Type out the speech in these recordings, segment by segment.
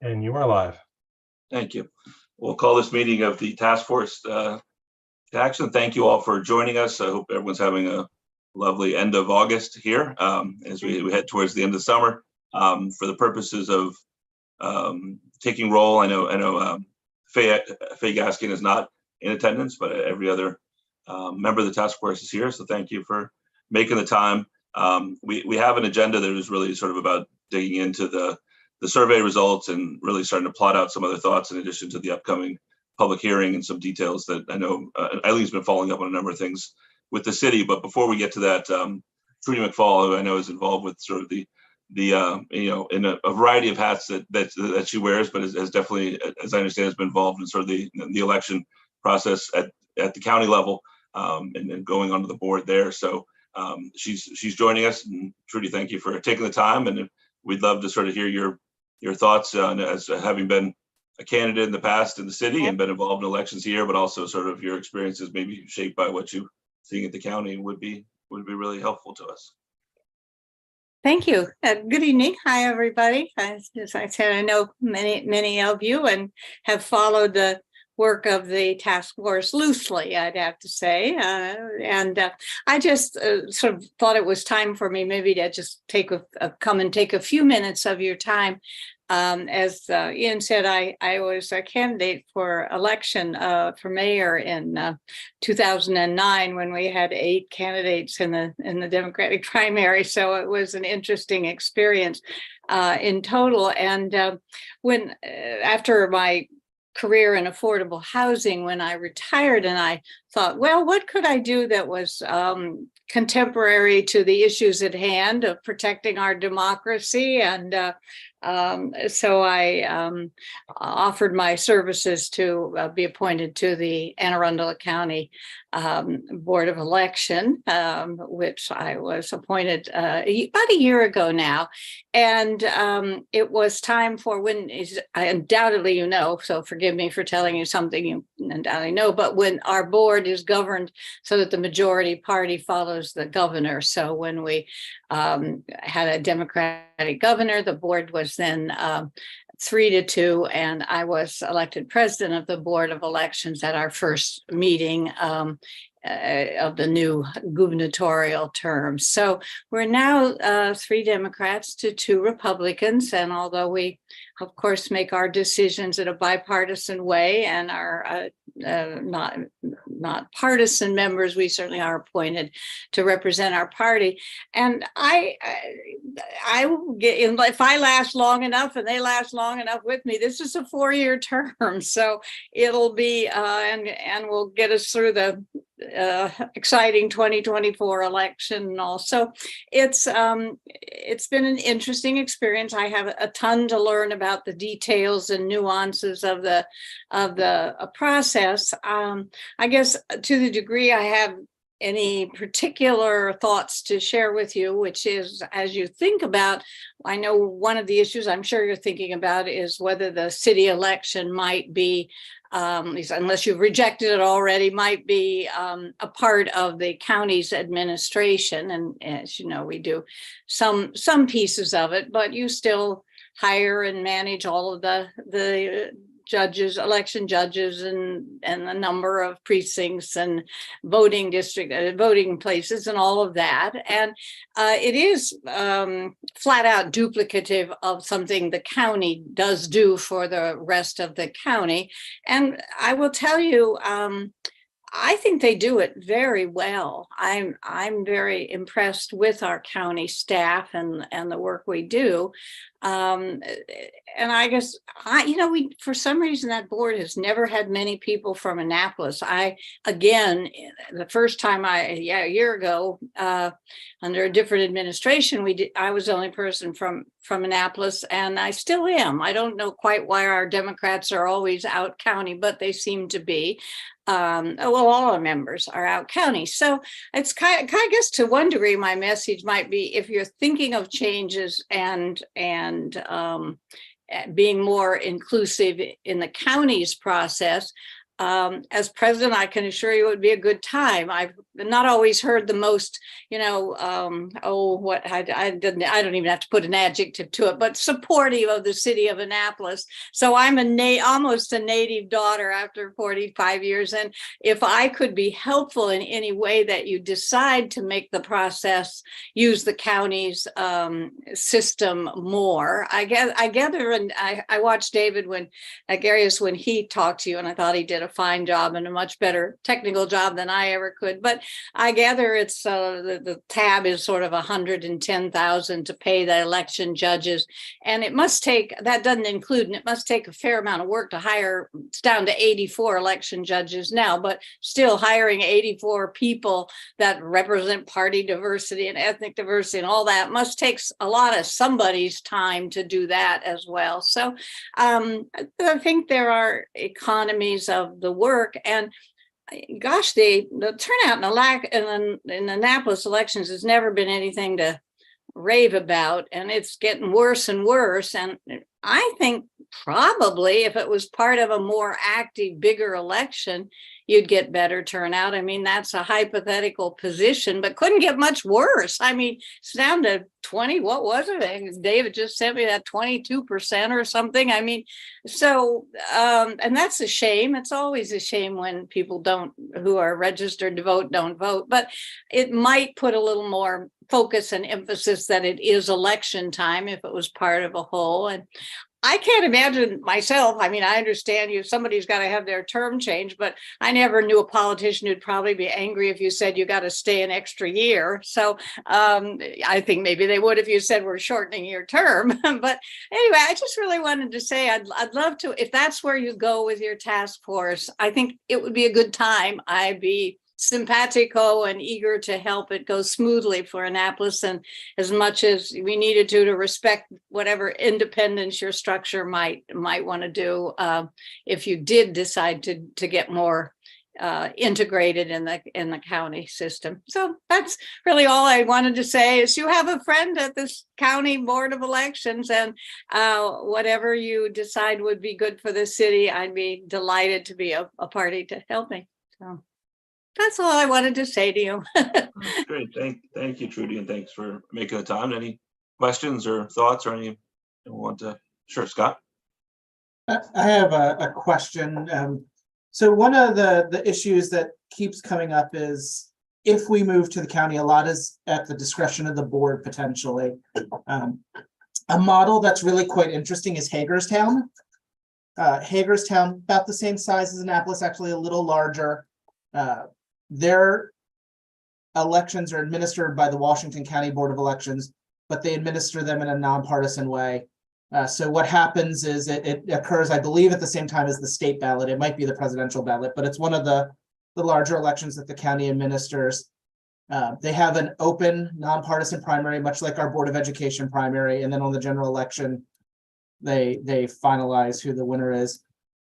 And you are live. Thank you. We'll call this meeting of the task force to action. Thank you all for joining us. I hope everyone's having a lovely end of August here as we head towards the end of summer. For the purposes of taking roll, I know Faye Gaskin is not in attendance, but every other member of the task force is here. So thank you for making the time. We have an agenda that is really sort of about digging into the survey results and really starting to plot out some other thoughts in addition to the upcoming public hearing and some details that I know Eileen's been following up on a number of things with the city. But before we get to that, Trudy McFall, who I know is involved with sort of the in a variety of hats that she wears, but has definitely, as I understand, has been involved in sort of the election process at the county level and going onto the board there. So she's joining us. And Trudy, thank you for taking the time, and we'd love to sort of hear your thoughts on, as having been a candidate in the past in the city and been involved in elections here, but also sort of your experiences maybe shaped by what you seeing at the county would be really helpful to us. Thank you. Good evening. Hi, everybody. As I said, I know many of you and have followed the work of the task force loosely, I'd have to say. I just sort of thought it was time for me maybe to just come and take a few minutes of your time. As Ian said, I was a candidate for election for mayor in 2009 when we had 8 candidates in the Democratic primary. So it was an interesting experience in total. And when after my career in affordable housing, when I retired, and I thought, well, what could I do that was contemporary to the issues at hand of protecting our democracy? And so I offered my services to be appointed to the Anne Arundel County Board of Election, which I was appointed about a year ago now. And it was time for undoubtedly, so forgive me for telling you something you undoubtedly know, but when our board is governed so that the majority party follows the governor. So when we had a Democratic governor, the board was then 3-2, and I was elected president of the Board of Elections at our first meeting of the new gubernatorial term. So we're now 3 Democrats to 2 Republicans, and although we, of course, make our decisions in a bipartisan way and are not partisan members, we certainly are appointed to represent our party. And I will get, if I last long enough and they last long enough with me, this is a 4-year term, so it'll be and will get us through the exciting 2024 election. And also it's been an interesting experience. I have a ton to learn about the details and nuances of the process. I guess to the degree I have any particular thoughts to share with you, which is, as you think about, I know one of the issues I'm sure you're thinking about is whether the city election might be, unless you've rejected it already, might be a part of the county's administration. And as you know, we do some pieces of it, but you still hire and manage all of the judges, election judges, and the number of precincts and voting places and all of that. And it is flat out duplicative of something the county does do for the rest of the county. And I will tell you, I think they do it very well. I'm very impressed with our county staff and the work we do. And I guess we, for some reason, that board has never had many people from Annapolis. Again, the first time a year ago, under a different administration, I was the only person from Annapolis, and I still am. I don't know quite why our Democrats are always out county, but they seem to be. All our members are out county. So it's I guess to one degree, my message might be, if you're thinking of changes and being more inclusive in the county's process, As president, I can assure you it would be a good time. I've not always heard the most, I don't even have to put an adjective to it, but supportive of the city of Annapolis. So I'm almost a native daughter after 45 years. And if I could be helpful in any way that you decide to make the process use the county's system more, I gather, and I watched David Agarius when he talked to you, and I thought he did a fine job and a much better technical job than I ever could. But I gather it's the tab is sort of 110,000 to pay the election judges, and it must take, that doesn't include, and it must take a fair amount of work to hire. It's down to 84 election judges now, but still hiring 84 people that represent party diversity and ethnic diversity and all that must take a lot of somebody's time to do that as well. So I think there are economies of the work, and gosh, the turnout in Annapolis elections has never been anything to rave about, and it's getting worse and worse. And I think probably if it was part of a more active, bigger election, you'd get better turnout. I mean, that's a hypothetical position, but couldn't get much worse. I mean, it's down to 20, what was it? David just sent me that 22% or something. I mean, so, and that's a shame. It's always a shame when people who are registered to vote, don't vote, but it might put a little more focus and emphasis that it is election time if it was part of a whole. And I can't imagine myself. I mean, I understand somebody's got to have their term changed, but I never knew a politician who'd probably be angry if you said you got to stay an extra year. So I think maybe they would if you said we're shortening your term. But anyway, I just really wanted to say I'd love to, if that's where you go with your task force, I think it would be a good time. I'd be simpatico and eager to help it go smoothly for Annapolis, and as much as we needed to respect whatever independence your structure might want to do if you did decide to get more integrated in the county system. So that's really all I wanted to say, is you have a friend at this county board of elections, and whatever you decide would be good for the city, I'd be delighted to be a party to helping. So that's all I wanted to say to you. Great. Thank you, Trudy, and thanks for making the time. Any questions or thoughts or any you want to? Sure, Scott. I have a question. So one of the issues that keeps coming up is if we move to the county, a lot is at the discretion of the board potentially. A model that's really quite interesting is Hagerstown. Hagerstown, about the same size as Annapolis, actually a little larger. Their elections are administered by the Washington County Board of Elections, but they administer them in a nonpartisan way. So what happens is it occurs, I believe, at the same time as the state ballot. It might be the presidential ballot, but it's one of the larger elections that the county administers. They have an open, nonpartisan primary, much like our Board of Education primary, and then on the general election, they finalize who the winner is.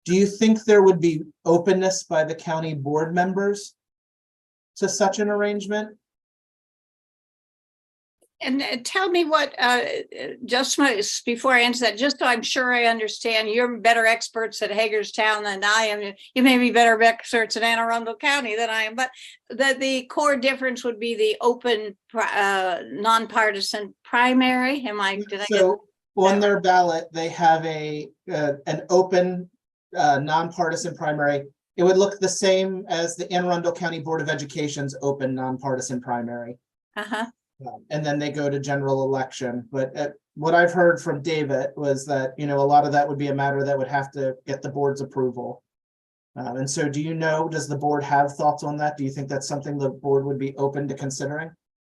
Do you think there would be openness by the county board members to such an arrangement? And tell me what, just before I answer that, just so I'm sure I understand, you're better experts at Hagerstown than I am. You may be better experts at Anne Arundel County than I am, but the core difference would be the open, nonpartisan primary. On their ballot, they have an open, nonpartisan primary. It would look the same as the Anne Arundel County Board of Education's open nonpartisan primary. And then they go to general election. But what I've heard from David was that, a lot of that would be a matter that would have to get the board's approval. And so does the board have thoughts on that? Do you think that's something the board would be open to considering?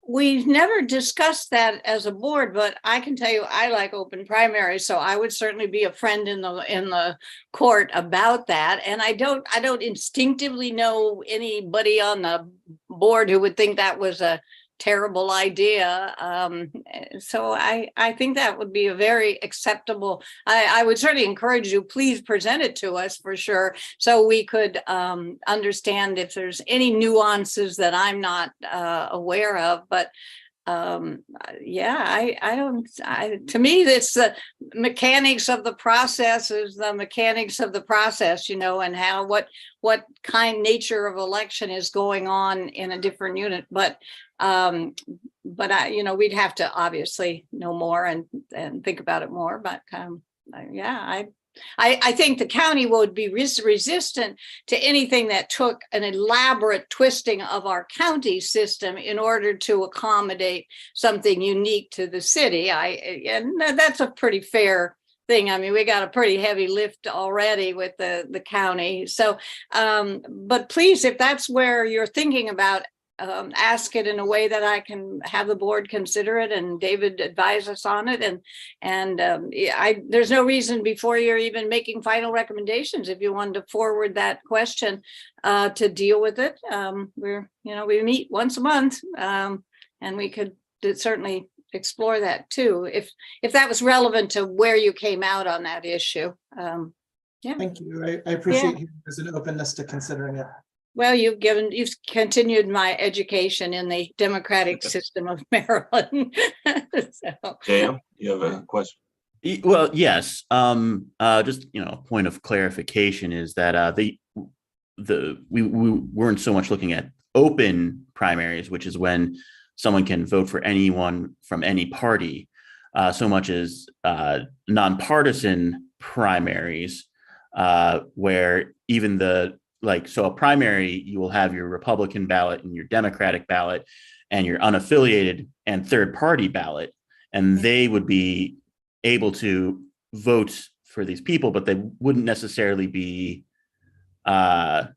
We've never discussed that as a board, but I can tell you I like open primaries, so I would certainly be a friend in the court about that. And I don't instinctively know anybody on the board who would think that was a terrible idea. So I think that would be a very acceptable. I would certainly encourage you, please present it to us for sure, so we could understand if there's any nuances that I'm not aware of. But yeah, I don't, to me, it's the mechanics of the process is the mechanics of the process, you know, and how, what kind nature of election is going on in a different unit. But I, you know, we'd have to obviously know more and think about it more, but yeah, I think the county would be resistant to anything that took an elaborate twisting of our county system in order to accommodate something unique to the city. And that's a pretty fair thing. I mean, we got a pretty heavy lift already with the county. So, but please, if that's where you're thinking about, ask it in a way that I can have the board consider it and David advise us on it. And there's no reason before you're even making final recommendations, if you wanted to forward that question to deal with it. We meet once a month, and we could certainly explore that too, if that was relevant to where you came out on that issue. Yeah. Thank you. I appreciate there's an openness to considering it. Well, you've continued my education in the democratic system of Maryland. So. JM, you have a question? Well, yes. Just, a point of clarification is that we weren't so much looking at open primaries, which is when someone can vote for anyone from any party, so much as nonpartisan primaries, where even so a primary, you will have your Republican ballot and your Democratic ballot and your unaffiliated and third party ballot. And they would be able to vote for these people, but they wouldn't necessarily be, or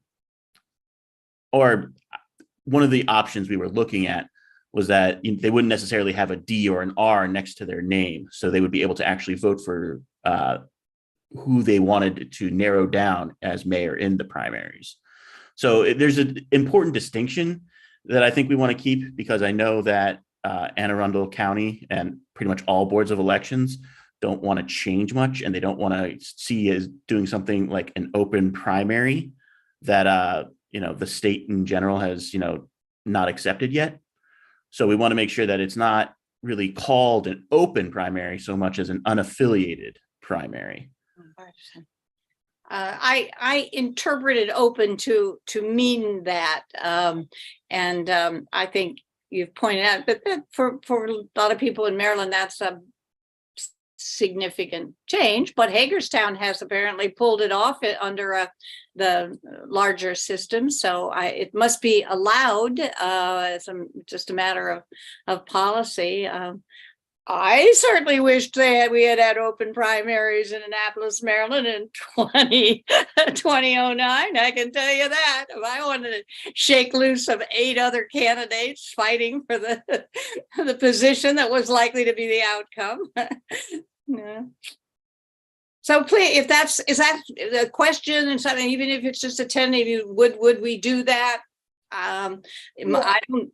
one of the options we were looking at was that they wouldn't necessarily have a D or an R next to their name. So they would be able to actually vote for who they wanted to narrow down as mayor in the primaries. So there's an important distinction that I think we want to keep, because I know that Anne Arundel County and pretty much all boards of elections don't want to change much, and they don't want to see as doing something like an open primary that the state in general has not accepted yet. So we want to make sure that it's not really called an open primary so much as an unaffiliated primary. I interpreted open to mean that, and I think you've pointed out, but for a lot of people in Maryland, that's a significant change. But Hagerstown has apparently pulled it off under the larger system, so it must be allowed. It's just a matter of policy. I certainly wished we had had open primaries in Annapolis, Maryland in 2009. I can tell you that. If I wanted to shake loose of 8 other candidates fighting for the position that was likely to be the outcome. Yeah. So please, is that the question and something, even if it's just a tentative, would we do that? I don't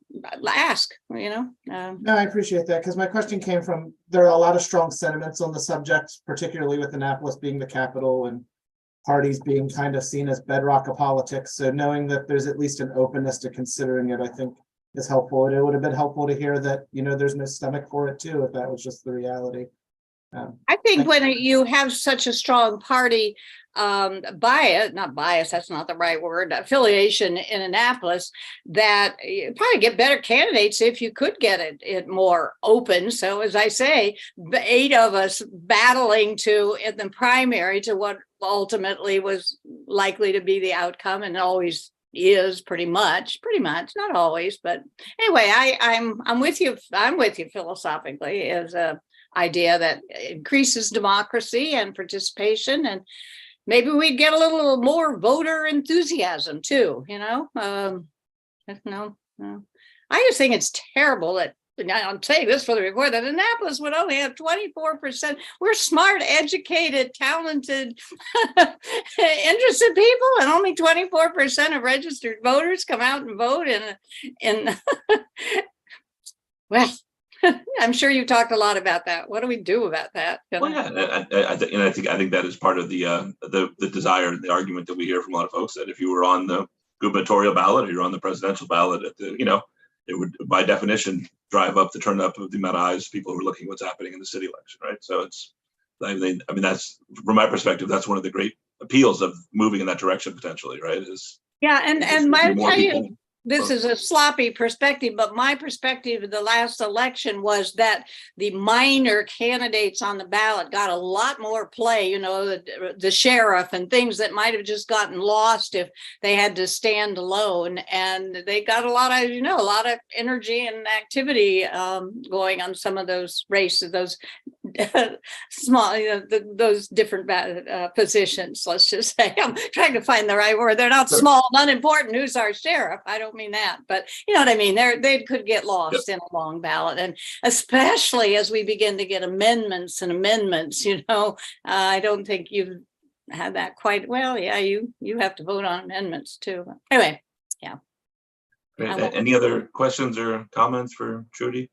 ask, No, I appreciate that, because my question came from, there are a lot of strong sentiments on the subject, particularly with Annapolis being the capital and parties being kind of seen as bedrock of politics. So knowing that there's at least an openness to considering it, I think is helpful. And it would have been helpful to hear that, there's no stomach for it too, if that was just the reality. I think when you have such a strong party not bias, that's not the right word, affiliation in Annapolis, that you probably get better candidates if you could get it more open. So as I say, the 8 of us battling in the primary to what ultimately was likely to be the outcome, and always is pretty much, not always, but anyway, I'm with you philosophically, as a idea that increases democracy and participation, and maybe we'd get a little more voter enthusiasm too, I just think it's terrible that, I'm saying this for the record, that Annapolis would only have 24%. We're smart, educated, talented, interested people, and only 24% of registered voters come out and vote in well, I'm sure you talked a lot about that. What do we do about that? Well, yeah, I think that is part of the desire, the argument that we hear from a lot of folks, that if you were on the gubernatorial ballot or you're on the presidential ballot, it would, by definition, drive up the turn up of the amount of eyes people who are looking at what's happening in the city election, right? So it's, I mean, that's, from my perspective, that's one of the great appeals of moving in that direction potentially, right? Is Yeah, and my, more tell you, people. this is a sloppy perspective, but my perspective of the last election was that the minor candidates on the ballot got a lot more play, you know, the sheriff and things that might have just gotten lost if they had to stand alone. And they got a lot of, you know, a lot of energy and activity going on some of those races, those small, you know, those different positions, let's just say. I'm trying to find the right word. They're not Sure. small and unimportant. Who's our sheriff? I don't mean that, but you know what I mean? They could get lost in a long ballot. And especially as we begin to get amendments and amendments, you know, I don't think you've had that quite well. Yeah, you have to vote on amendments too. But anyway, yeah. Great. I won't- Any other questions or comments for Trudy?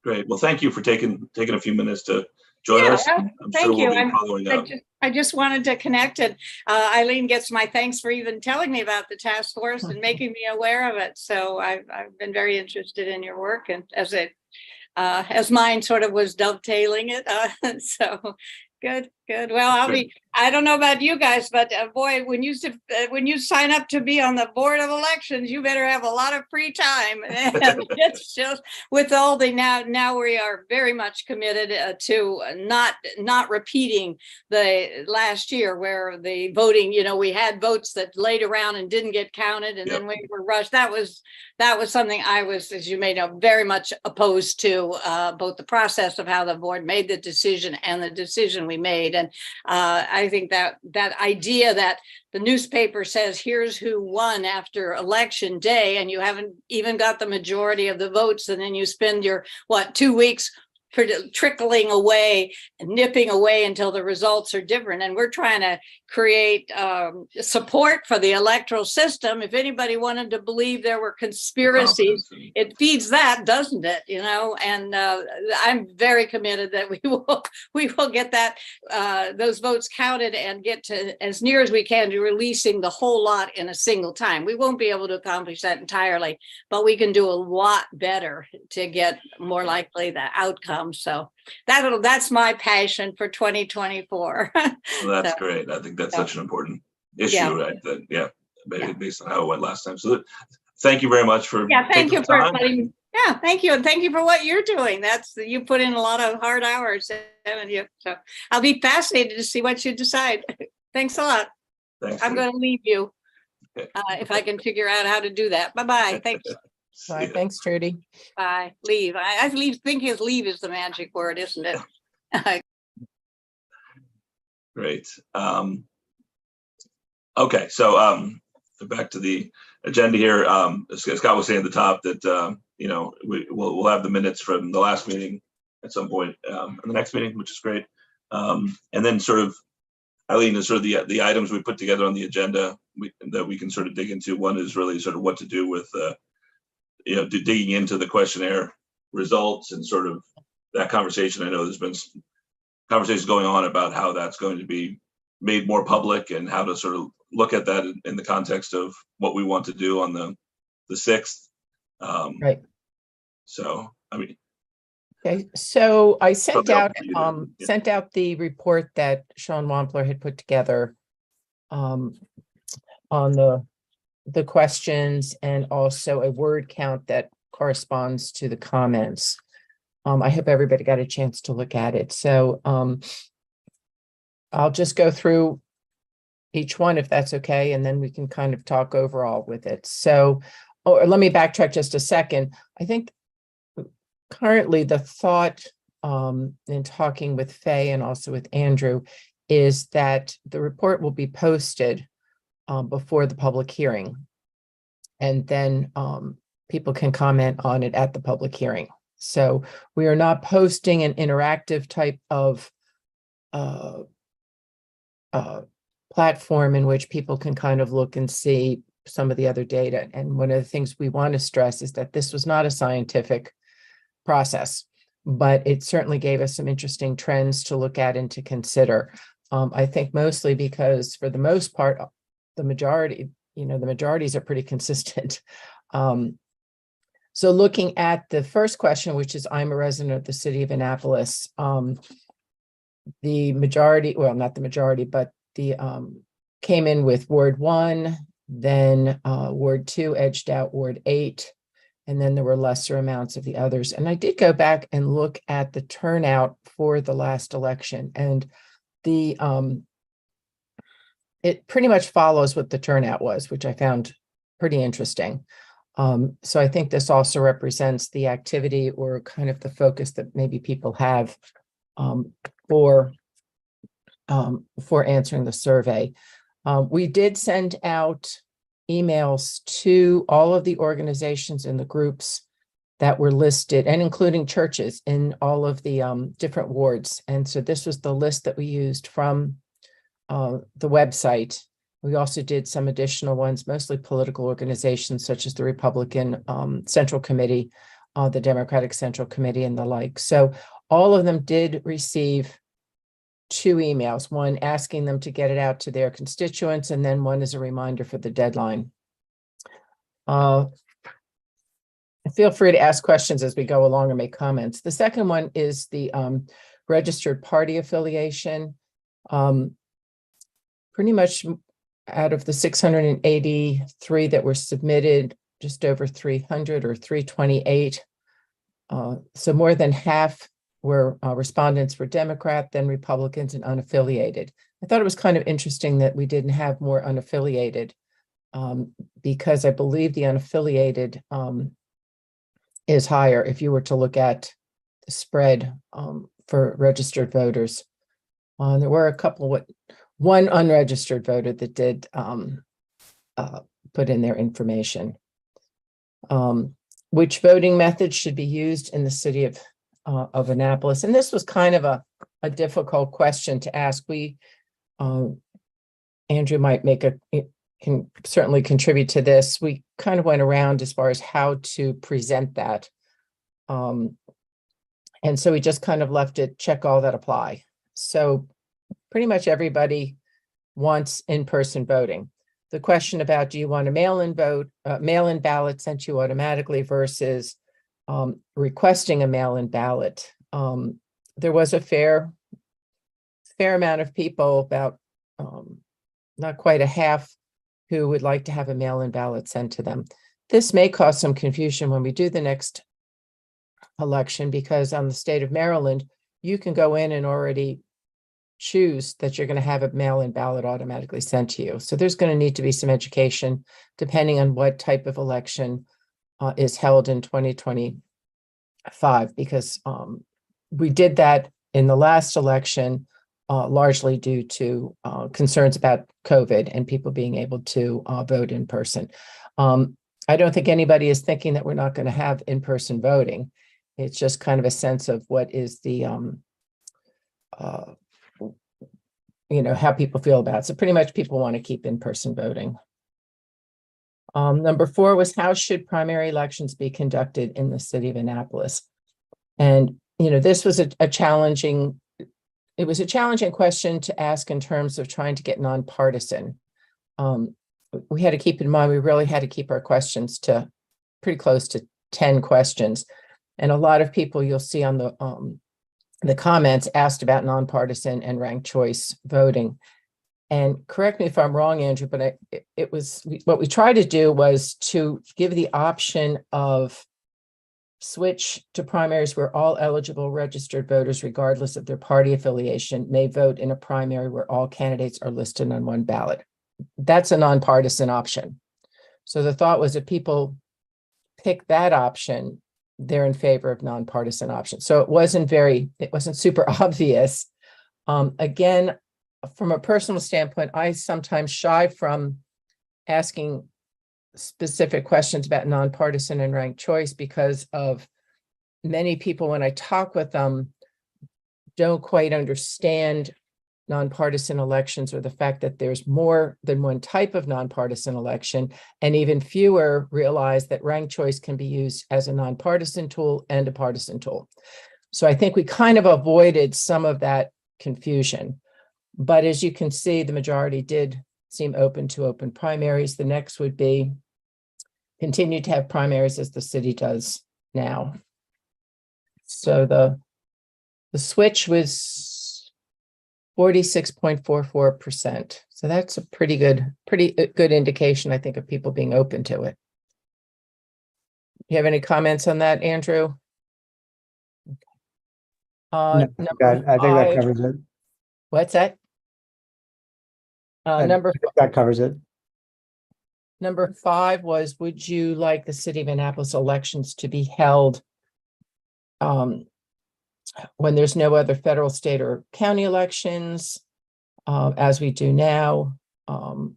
Great. Well, thank you for taking a few minutes to join Yeah, us. well, I'm thank sure we'll you. be following up. I just wanted to connect, and Eileen gets my thanks for even telling me about the task force and making me aware of it. So I've been very interested in your work, and as mine sort of was dovetailing it. So good. Well, I don't know about you guys, but boy, when you sign up to be on the board of elections, you better have a lot of free time. And it's just with all the now we are very much committed to not repeating the last year where the voting, you know, we had votes that laid around and didn't get counted, and then we were rushed. That was something I was, as you may know, very much opposed to, both the process of how the board made the decision and the decision we made. And I think that idea that the newspaper says, here's who won after election day, and you haven't even got the majority of the votes, and then you spend your, 2 weeks trickling away and nipping away until the results are different. And we're trying to create support for the electoral system. If anybody wanted to believe there were conspiracies, it feeds that, doesn't it? You know, and I'm very committed that we will get that those votes counted and get to as near as we can to releasing the whole lot in a single time. We won't be able to accomplish that entirely, but we can do a lot better to get more likely the outcome. So that's my passion for 2024. Well, that's So, great. I think that's such an important issue, Yeah. right? That based on how it went last time. So thank you very much for thank taking you the for time. thank you, and thank you for what you're doing. You put in a lot of hard hours, haven't you? So I'll be fascinated to see what you decide. Thanks a lot. Thanks. I'm going to leave you Okay. if I can figure out how to do that. Bye-bye. Thanks. See Bye. ya. Thanks, Trudy. Bye. Leave. I think his leave is the magic word, isn't it? Great. Okay, so back to the agenda here. As Scott was saying at the top that you know, we'll have the minutes from the last meeting at some point in the next meeting, which is great. And then sort of, Eileen, is sort of the items we put together on the agenda that we can sort of dig into. One is really sort of what to do with you know, digging into the questionnaire results and sort of that conversation. I know there's been some conversations going on about how that's going to be made more public and how to sort of look at that in the context of what we want to do on the 6th. Right. So, I mean, Okay, so I sent Probably out, up to you then. Yeah. sent out the report that Sean Wampler had put together on the questions, and also a word count that corresponds to the comments. I hope everybody got a chance to look at it. So I'll just go through each one if that's okay, and then we can kind of talk overall with it. So, or let me backtrack just a second. I think currently the thought in talking with Faye and also with Andrew is that the report will be posted before the public hearing. And then people can comment on it at the public hearing. So we are not posting an interactive type of platform in which people can kind of look and see some of the other data. And one of the things we want to stress is that this was not a scientific process, but it certainly gave us some interesting trends to look at and to consider. I think mostly because for the most part, the majority, the majorities are pretty consistent. So looking at the first question, which is I'm a resident of the city of Annapolis, the majority, well, not the majority, but the came in with Ward 1, then Ward 2 edged out Ward 8, and then there were lesser amounts of the others. And I did go back and look at the turnout for the last election, and the it pretty much follows what the turnout was, which I found pretty interesting. So I think this also represents the activity or kind of the focus that maybe people have for answering the survey. We did send out emails to all of the organizations and the groups that were listed, and including churches in all of the different wards. And so this was the list that we used from the website. We also did some additional ones, mostly political organizations such as the Republican Central Committee, the Democratic Central Committee, and the like. So all of them did receive 2 emails, one asking them to get it out to their constituents, and then one as a reminder for the deadline. Feel free to ask questions as we go along or make comments. The second one is the registered party affiliation. Pretty much out of the 683 that were submitted, just over 300 or 328. So more than half were respondents were Democrat, then Republicans, and unaffiliated. I thought it was kind of interesting that we didn't have more unaffiliated because I believe the unaffiliated is higher if you were to look at the spread for registered voters. There were a couple, one unregistered voter that did put in their information. Which voting methods should be used in the city of Annapolis? And this was kind of a difficult question to ask. Andrew might can certainly contribute to this. We kind of went around as far as how to present that. And so we just kind of left it, check all that apply. So pretty much everybody wants in-person voting. The question about, do you want a mail-in vote, mail-in ballot sent to you automatically versus requesting a mail-in ballot? There was a fair amount of people, about not quite a half, who would like to have a mail-in ballot sent to them. This may cause some confusion when we do the next election, because on the state of Maryland, you can go in and already choose that you're going to have a mail-in ballot automatically sent to you. So there's going to need to be some education depending on what type of election is held in 2025, because we did that in the last election largely due to concerns about COVID and people being able to vote in person. I don't think anybody is thinking that we're not going to have in-person voting. It's just kind of a sense of what is the how people feel about it. So pretty much people want to keep in-person voting. Number 4 was, how should primary elections be conducted in the city of Annapolis? And, this was a challenging question to ask in terms of trying to get nonpartisan. We had to keep in mind, we really had to keep our questions to pretty close to 10 questions. And a lot of people you'll see on the comments asked about nonpartisan and ranked choice voting. And correct me if I'm wrong, Andrew, but what we tried to do was to give the option of switch to primaries where all eligible registered voters, regardless of their party affiliation, may vote in a primary where all candidates are listed on one ballot. That's a nonpartisan option. So the thought was, if people pick that option, they're in favor of nonpartisan options. So it wasn't super obvious. Again, from a personal standpoint, I sometimes shy from asking specific questions about nonpartisan and ranked choice because of many people, when I talk with them, don't quite understand nonpartisan elections, or the fact that there's more than one type of nonpartisan election, and even fewer realize that ranked choice can be used as a nonpartisan tool and a partisan tool. So I think we kind of avoided some of that confusion. But as you can see, the majority did seem open to open primaries. The next would be continue to have primaries as the city does now. So the switch was 46.44%. So that's a pretty good indication, I think, of people being open to it. You have any comments on that, Andrew? No, Number I think that 5, covers it. what's that? I Number think that covers it. Number 5 was, would you like the city of Annapolis elections to be held when there's no other federal, state, or county elections, as we do now? And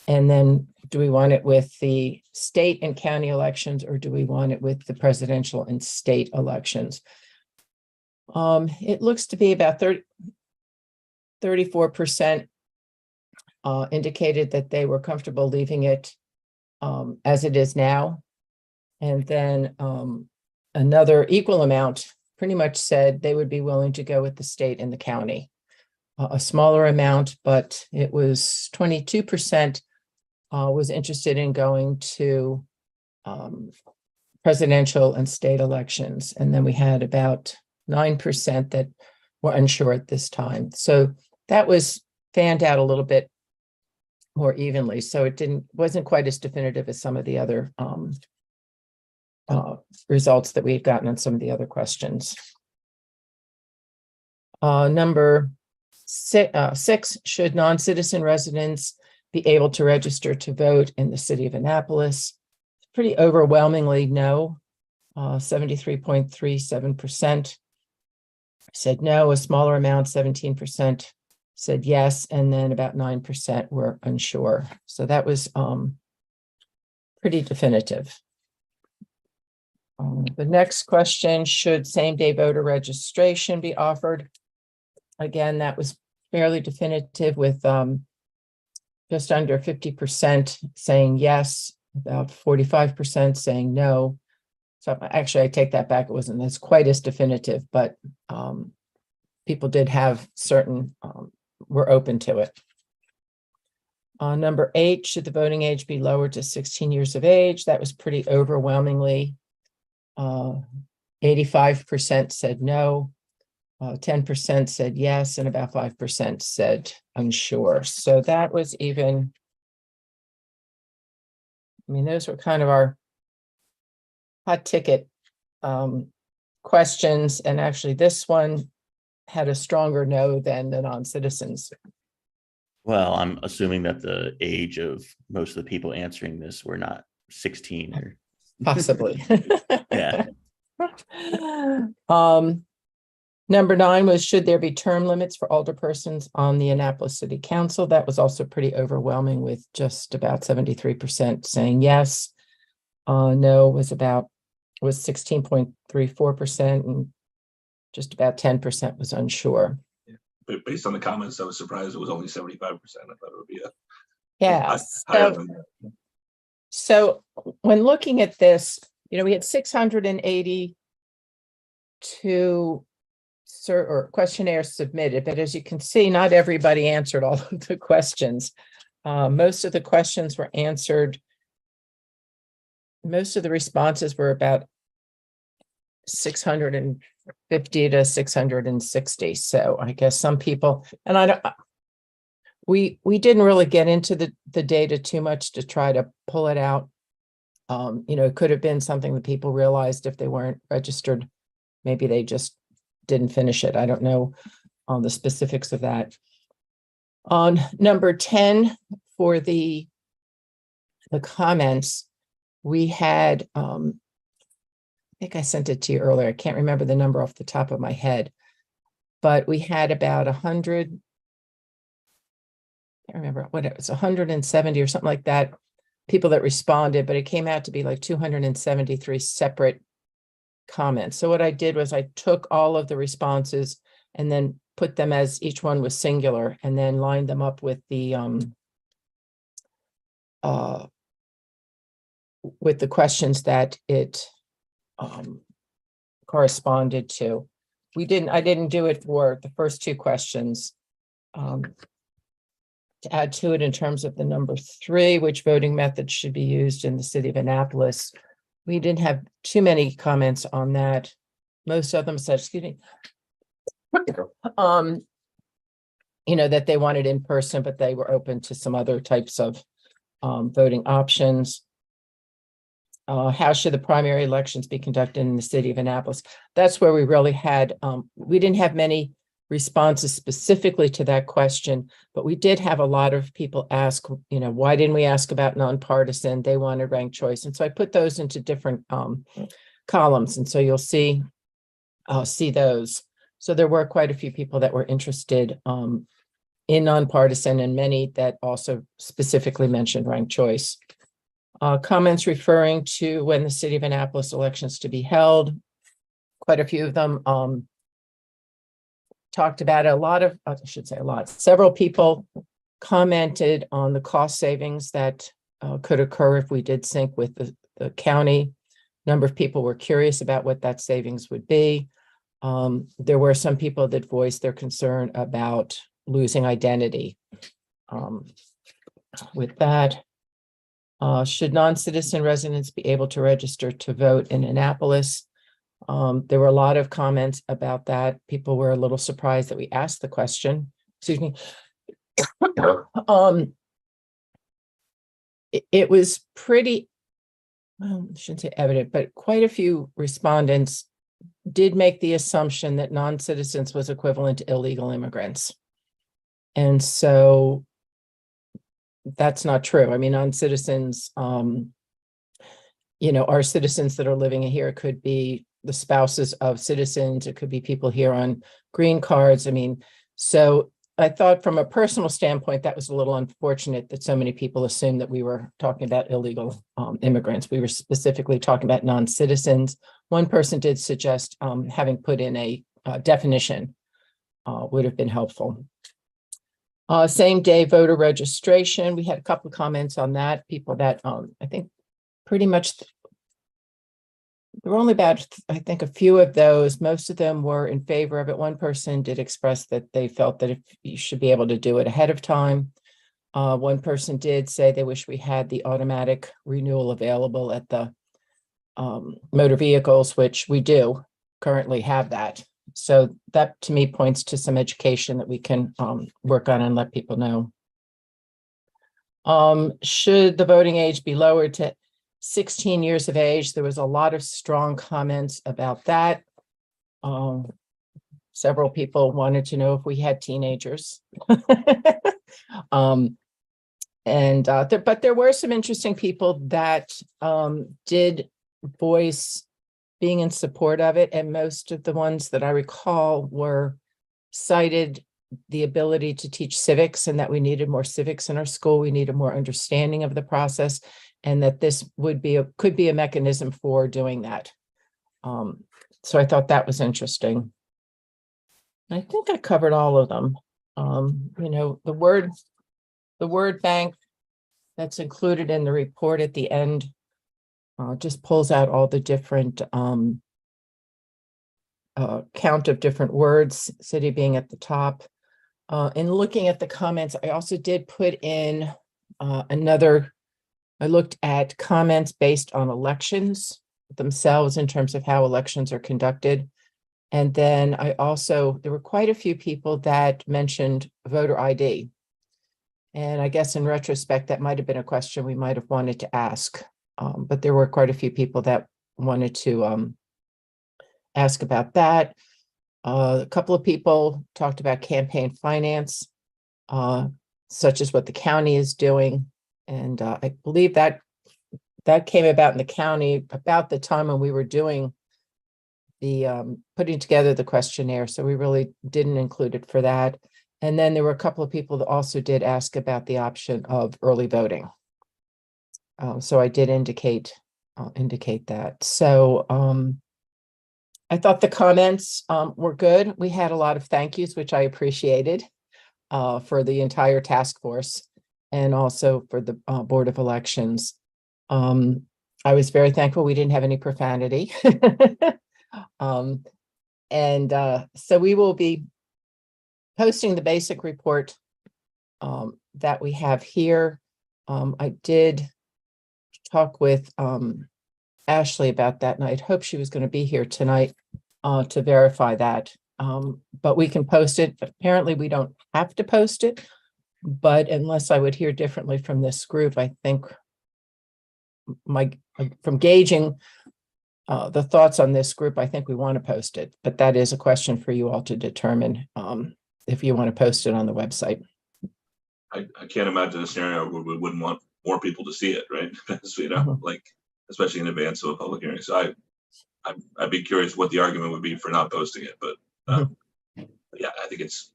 then do we want it with the state and county elections, or do we want it with the presidential and state elections? It looks to be about 34% indicated that they were comfortable leaving it as it is now. And then another equal amount pretty much said they would be willing to go with the state and the county. A smaller amount, but it was 22% was interested in going to presidential and state elections. And then we had about 9% that were unsure at this time. So that was fanned out a little bit more evenly. So it wasn't quite as definitive as some of the other results that we had gotten on some of the other questions. Number 6, should non-citizen residents be able to register to vote in the city of Annapolis? Pretty overwhelmingly no. 73.37% said no. A smaller amount, 17%, said yes, and then about 9% were unsure. So that was pretty definitive. The next question, should same-day voter registration be offered? Again, that was fairly definitive with just under 50% saying yes, about 45% saying no. So actually, I take that back. It wasn't as quite as definitive, but people did have certain, were open to it. Number 8, should the voting age be lowered to 16 years of age? That was pretty overwhelmingly. 85% said no. 10% said yes, and about 5% said unsure. So that was even, I mean, those were kind of our hot ticket questions. And actually this one had a stronger no than the non-citizens. Well, I'm assuming that the age of most of the people answering this were not 16 or Possibly. yeah. Number 9 was, should there be term limits for alderpersons on the Annapolis City Council? That was also pretty overwhelming with just about 73% saying yes. No was 16.34%, and just about 10% was unsure. But based on the comments, I was surprised it was only 75%. I thought it would be Yeah. higher than that. So when looking at this, we had 682 questionnaires submitted, but as you can see, not everybody answered all of the questions. Most of the questions were answered. Most of the responses were about 650 to 660. So I guess some people, and we didn't really get into the data too much to try to pull it out. It could have been something that people realized if they weren't registered, maybe they just didn't finish it. I don't know on the specifics of that. On number 10 for the comments, we had, I think I sent it to you earlier. I can't remember the number off the top of my head, but we had about 100, I can't remember what it was, 170 or something like that, people that responded, but it came out to be like 273 separate comments. So what I did was I took all of the responses and then put them as each one was singular, and then lined them up with the questions that it corresponded to. I didn't do it for the first 2 questions. to add to it in terms of the number 3, which voting method should be used in the city of Annapolis. We didn't have too many comments on that. Most of them said, excuse me, that they wanted in person, but they were open to some other types of voting options. How should the primary elections be conducted in the city of Annapolis? That's where we really had, we didn't have many responses specifically to that question, but we did have a lot of people ask, why didn't we ask about nonpartisan? They wanted ranked choice. And so I put those into different columns. And so you'll see those. So there were quite a few people that were interested in nonpartisan, and many that also specifically mentioned ranked choice. Comments referring to when the city of Annapolis elections to be held. Quite a few of them talked about several people commented on the cost savings that could occur if we did sync with the county. Number of people were curious about what that savings would be. There were some people that voiced their concern about losing identity. With that, should non-citizen residents be able to register to vote in Annapolis? There were a lot of comments about that. People were a little surprised that we asked the question. Excuse me. It was pretty, well, I shouldn't say evident, but quite a few respondents did make the assumption that non-citizens was equivalent to illegal immigrants. And so that's not true. I mean, non-citizens, are citizens that are living here. It could be the spouses of citizens. It could be people here on green cards. I mean, so I thought from a personal standpoint, that was a little unfortunate that so many people assumed that we were talking about illegal immigrants. We were specifically talking about non-citizens. One person did suggest having put in a definition would have been helpful. Same day voter registration. We had a couple of comments on that. People that I think pretty much, there were only about, I think, a few of those. Most of them were in favor of it. One person did express that they felt that if you should be able to do it ahead of time. One person did say they wish we had the automatic renewal available at the motor vehicles, which we do currently have that. So that to me points to some education that we can work on and let people know. Should the voting age be lowered to 16 years of age? There was a lot of strong comments about that. Several people wanted to know if we had teenagers. But there were some interesting people that did voice being in support of it. And most of the ones that I recall were cited the ability to teach civics and that we needed more civics in our school. We needed more understanding of the process, and that this could be a mechanism for doing that. So I thought that was interesting. I think I covered all of them. The word bank that's included in the report at the end just pulls out all the different count of different words, city being at the top. In looking at the comments, I also did put in I looked at comments based on elections themselves in terms of how elections are conducted. And then there were quite a few people that mentioned voter ID. And I guess in retrospect, that might have been a question we might have wanted to ask. But there were quite a few people that wanted to ask about that. A couple of people talked about campaign finance, such as what the county is doing. And I believe that came about in the county about the time when we were doing the putting together the questionnaire. So we really didn't include it for that. And then there were a couple of people that also did ask about the option of early voting. So I did indicate that. So I thought the comments were good. We had a lot of thank yous, which I appreciated for the entire task force and also for the Board of Elections. I was very thankful we didn't have any profanity. So we will be posting the basic report that we have here. I did talk with Ashley about that, and I'd hoped she was going to be here tonight to verify that. But we can post it. Apparently, we don't have to post it, but unless I would hear differently from this group, I think from gauging the thoughts on this group, I think we want to post it, but that is a question for you all to determine if you want to post it on the website. I can't imagine a scenario where we wouldn't want more people to see it, right? So, you know, like, especially in advance of a public hearing. So I'd be curious what the argument would be for not posting it, but yeah, I think it's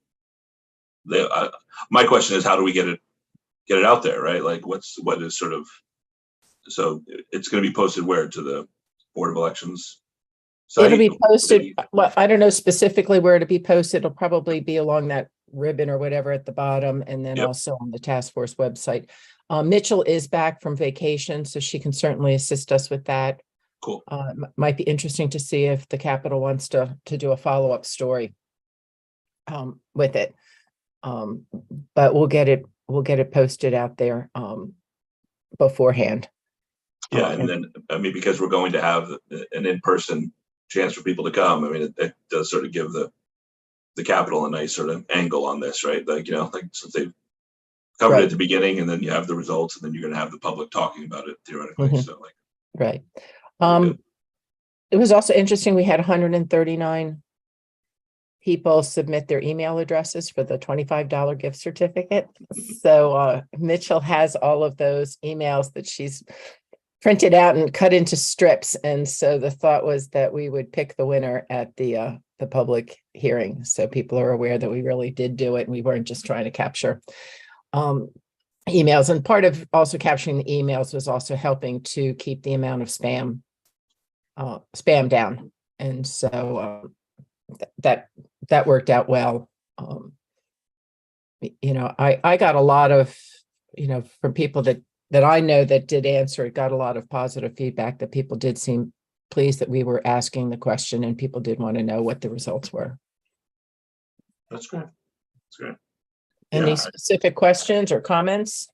my question is, how do we get it out there, right? Like, what is sort of, so it's going to be posted where? To the Board of Elections site? It'll be posted, well, I don't know specifically where to be posted. It'll probably be along that ribbon or whatever at the bottom, and then Yep. also on the task force website. Mitchell is back from vacation, so she can certainly assist us with that. Cool. Might be interesting to see if the Capitol wants to do a follow-up story with it. But we'll get it posted out there beforehand. Yeah, and then, I mean, because we're going to have an in-person chance for people to come, I mean, it does sort of give the Capitol a nice sort of angle on this, right? Like, you know, like, since they've covered it at the beginning, and then you have the results, and then you're going to have the public talking about it theoretically. Mhm. So, like, Right. good. It was also interesting, we had 139 people submit their email addresses for the $25 gift certificate. So Mitchell has all of those emails that she's printed out and cut into strips. And so the thought was that we would pick the winner at the public hearing. So people are aware that we really did do it, and we weren't just trying to capture emails. And part of also capturing the emails was also helping to keep the amount of spam down. And so that worked out well. You know, I got a lot of, you know, from people that I know that did answer it, got a lot of positive feedback, that people did seem pleased that we were asking the question, and people did want to know what the results were. That's great. That's great. Any Yeah. specific questions or comments?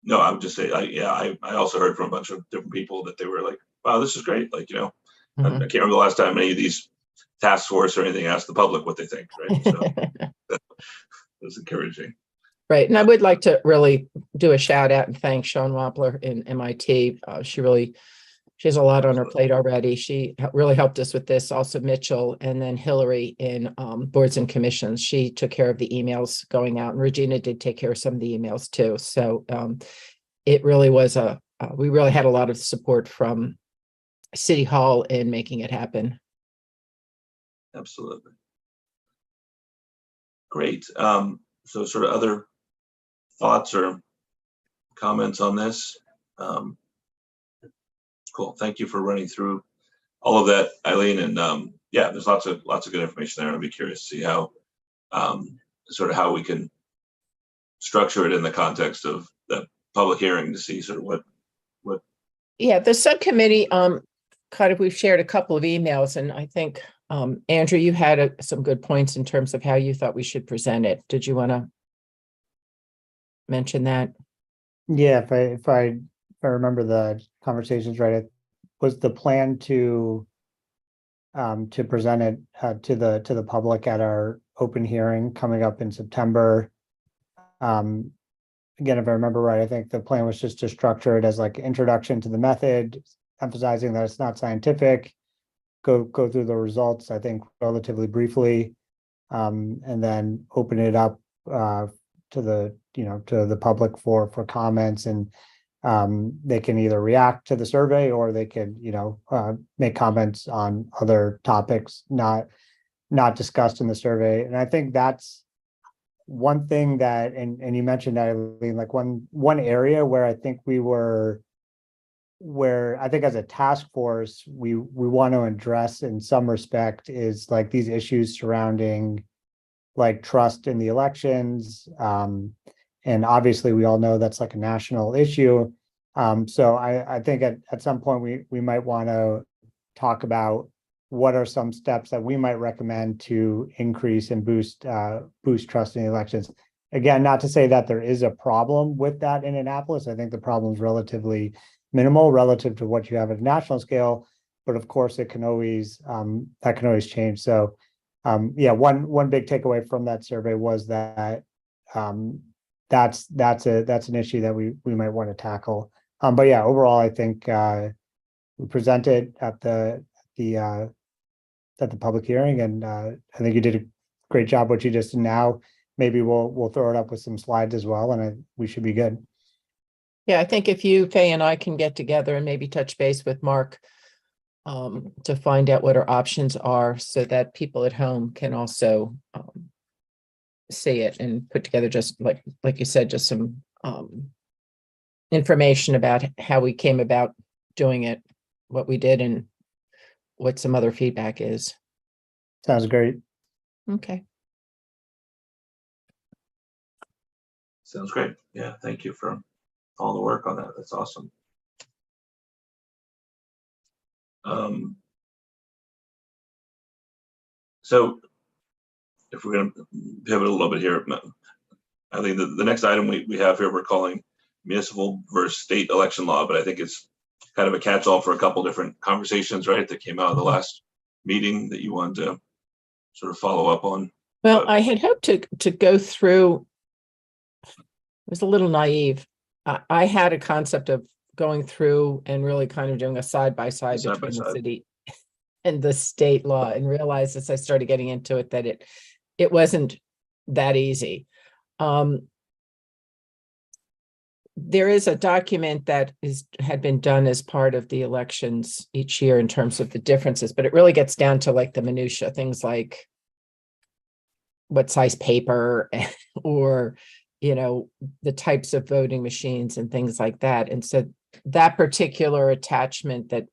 No, I would just say, I also heard from a bunch of different people that they were like, wow, this is great. Like, you know, I Mhm. can't remember the last time any of these task force or anything asked the public what they think, right? So that's encouraging. Right. And I would like to really do a shout out and thank Sean Wampler in MIT. She has a lot on her plate already. She really helped us with this. Also Mitchell, and then Hillary in boards and commissions. She took care of the emails going out, and Regina did take care of some of the emails too. So it really was we really had a lot of support from City Hall in making it happen. Absolutely. Great. So sort of other thoughts or comments on this? Cool. Thank you for running through all of that, Eileen. And yeah, there's lots of good information there. I'd be curious to see how sort of how we can structure it in the context of the public hearing to see sort of what. Yeah, the subcommittee, we've shared a couple of emails, and I think, Andrew, you had some good points in terms of how you thought we should present it. Did you want to mention that? Yeah, if I remember the conversations right, it was the plan to present it to the public at our open hearing coming up in September. Again, if I remember right, I think the plan was just to structure it as like introduction to the method, emphasizing that it's not scientific, go through the results, I think, relatively briefly, and then open it up to the public for comments, and they can either react to the survey, or they could, make comments on other topics not discussed in the survey. And I think that's one thing that, and you mentioned that, Eileen, like one area where I think where I think as a task force, we want to address in some respect is like these issues surrounding like trust in the elections. And obviously we all know that's like a national issue. So I think at some point we might want to talk about what are some steps that we might recommend to increase and boost trust in the elections? Again, not to say that there is a problem with that in Annapolis. I think the problem is relatively minimal relative to what you have at a national scale, but of course it can always that can always change. So yeah, one big takeaway from that survey was that that's an issue that we might want to tackle. But yeah, overall, I think we presented at the public hearing, and I think you did a great job what you just did. Now maybe we'll throw it up with some slides as well, and we should be good. Yeah, I think if you, Faye, and I can get together and maybe touch base with Mark to find out what our options are so that people at home can also see it and put together, just like you said, just some information about how we came about doing it, what we did, and what some other feedback is. Sounds great. Okay. Sounds great. Yeah, thank you for all the work on that. That's awesome. So if we're going to pivot a little bit here, I think the next item we have here, we're calling municipal versus state election law, but I think it's kind of a catch-all for a couple different conversations, right, that came out of the last meeting that you wanted to sort of follow up on. Well, I had hoped to go through, it was a little naive. I had a concept of going through and really kind of doing a side-by-side between the city and the state law, and realized as I started getting into it that it wasn't that easy. There is a document that had been done as part of the elections each year in terms of the differences, but it really gets down to like the minutia, things like what size paper or, the types of voting machines and things like that. And so that particular attachment that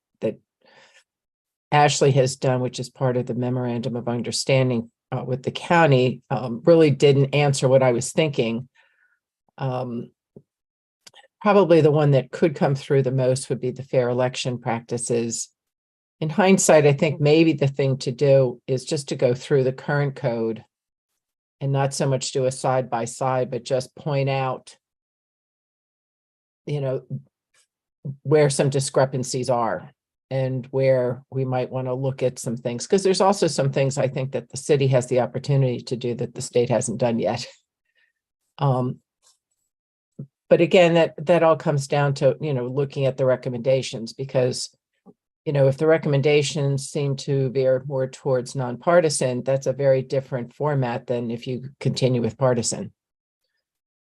Ashley has done, which is part of the memorandum of understanding with the county, really didn't answer what I was thinking. Probably the one that could come through the most would be the fair election practices. In hindsight, I think maybe the thing to do is just to go through the current code and not so much do a side by side, but just point out, where some discrepancies are and where we might want to look at some things. Because there's also some things I think that the city has the opportunity to do that the state hasn't done yet. But again, that all comes down to, looking at the recommendations, because, if the recommendations seem to veer more towards nonpartisan, that's a very different format than if you continue with partisan.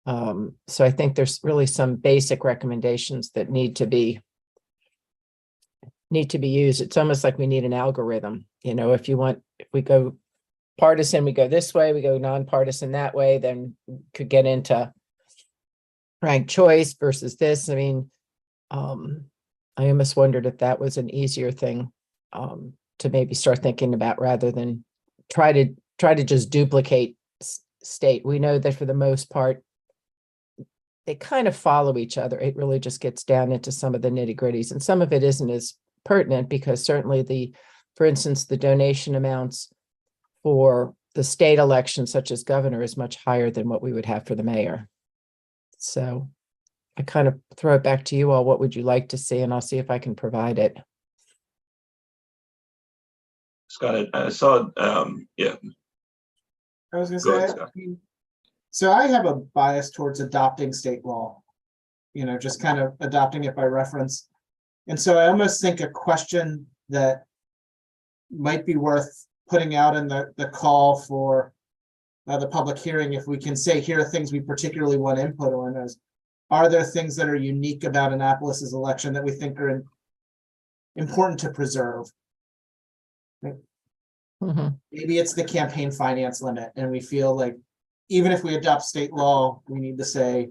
So I think there's really some basic recommendations that need to be used. It's almost like we need an algorithm. If we go partisan, we go this way, we go nonpartisan that way, then we could get into ranked choice versus this. I mean, I almost wondered if that was an easier thing to maybe start thinking about, rather than try to just duplicate state. We know that for the most part, they kind of follow each other. It really just gets down into some of the nitty-gritties, and some of it isn't as pertinent, because certainly for instance, the donation amounts for the state election, such as governor, is much higher than what we would have for the mayor. So I kind of throw it back to you all. What would you like to see? And I'll see if I can provide it. Scott, I saw, yeah. I was gonna Go ahead, say, Scott. so I have a bias towards adopting state law, just kind of adopting it by reference. And so I almost think a question that might be worth putting out in the call for the public hearing, if we can say, here are things we particularly want input on, are there things that are unique about Annapolis's election that we think are important to preserve? Mm-hmm. Maybe it's the campaign finance limit, and we feel like even if we adopt state law, we need to say,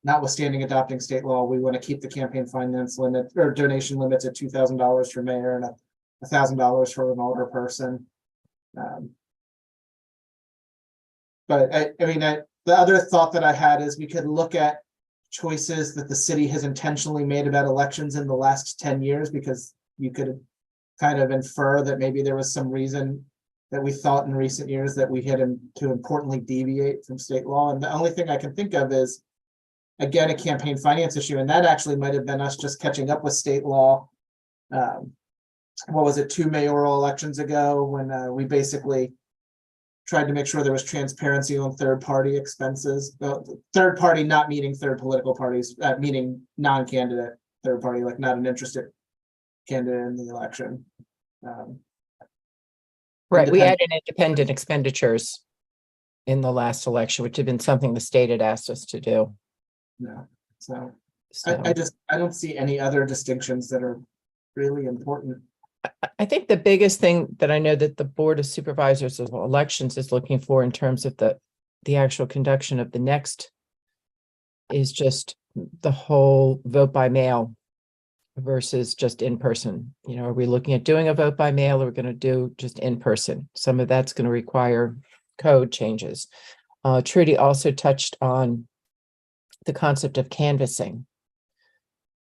notwithstanding adopting state law, we want to keep the campaign finance limit or donation limits at $2,000 for mayor and $1,000 for an older person. But I mean, the other thought that I had is we could look at choices that the city has intentionally made about elections in the last 10 years, because you could kind of infer that maybe there was some reason that we thought in recent years that we had to importantly deviate from state law. And the only thing I can think of is, again, a campaign finance issue, and that actually might have been us just catching up with state law. What was it, 2 mayoral elections ago, when we basically tried to make sure there was transparency on third-party expenses. Third party not meaning third political parties, meaning non-candidate third party, like not an interested candidate in the election. Right, we Independent- added independent expenditures in the last election, which had been something the state had asked us to do. No, so So I don't see any other distinctions that are really important. I think the biggest thing that I know that the Board of Supervisors of Elections is looking for in terms of the actual conduction of the next is just the whole vote by mail versus just in person. You know, are we looking at doing a vote by mail, or we're going to do just in person? Some of that's going to require code changes. Trudy also touched on the concept of canvassing.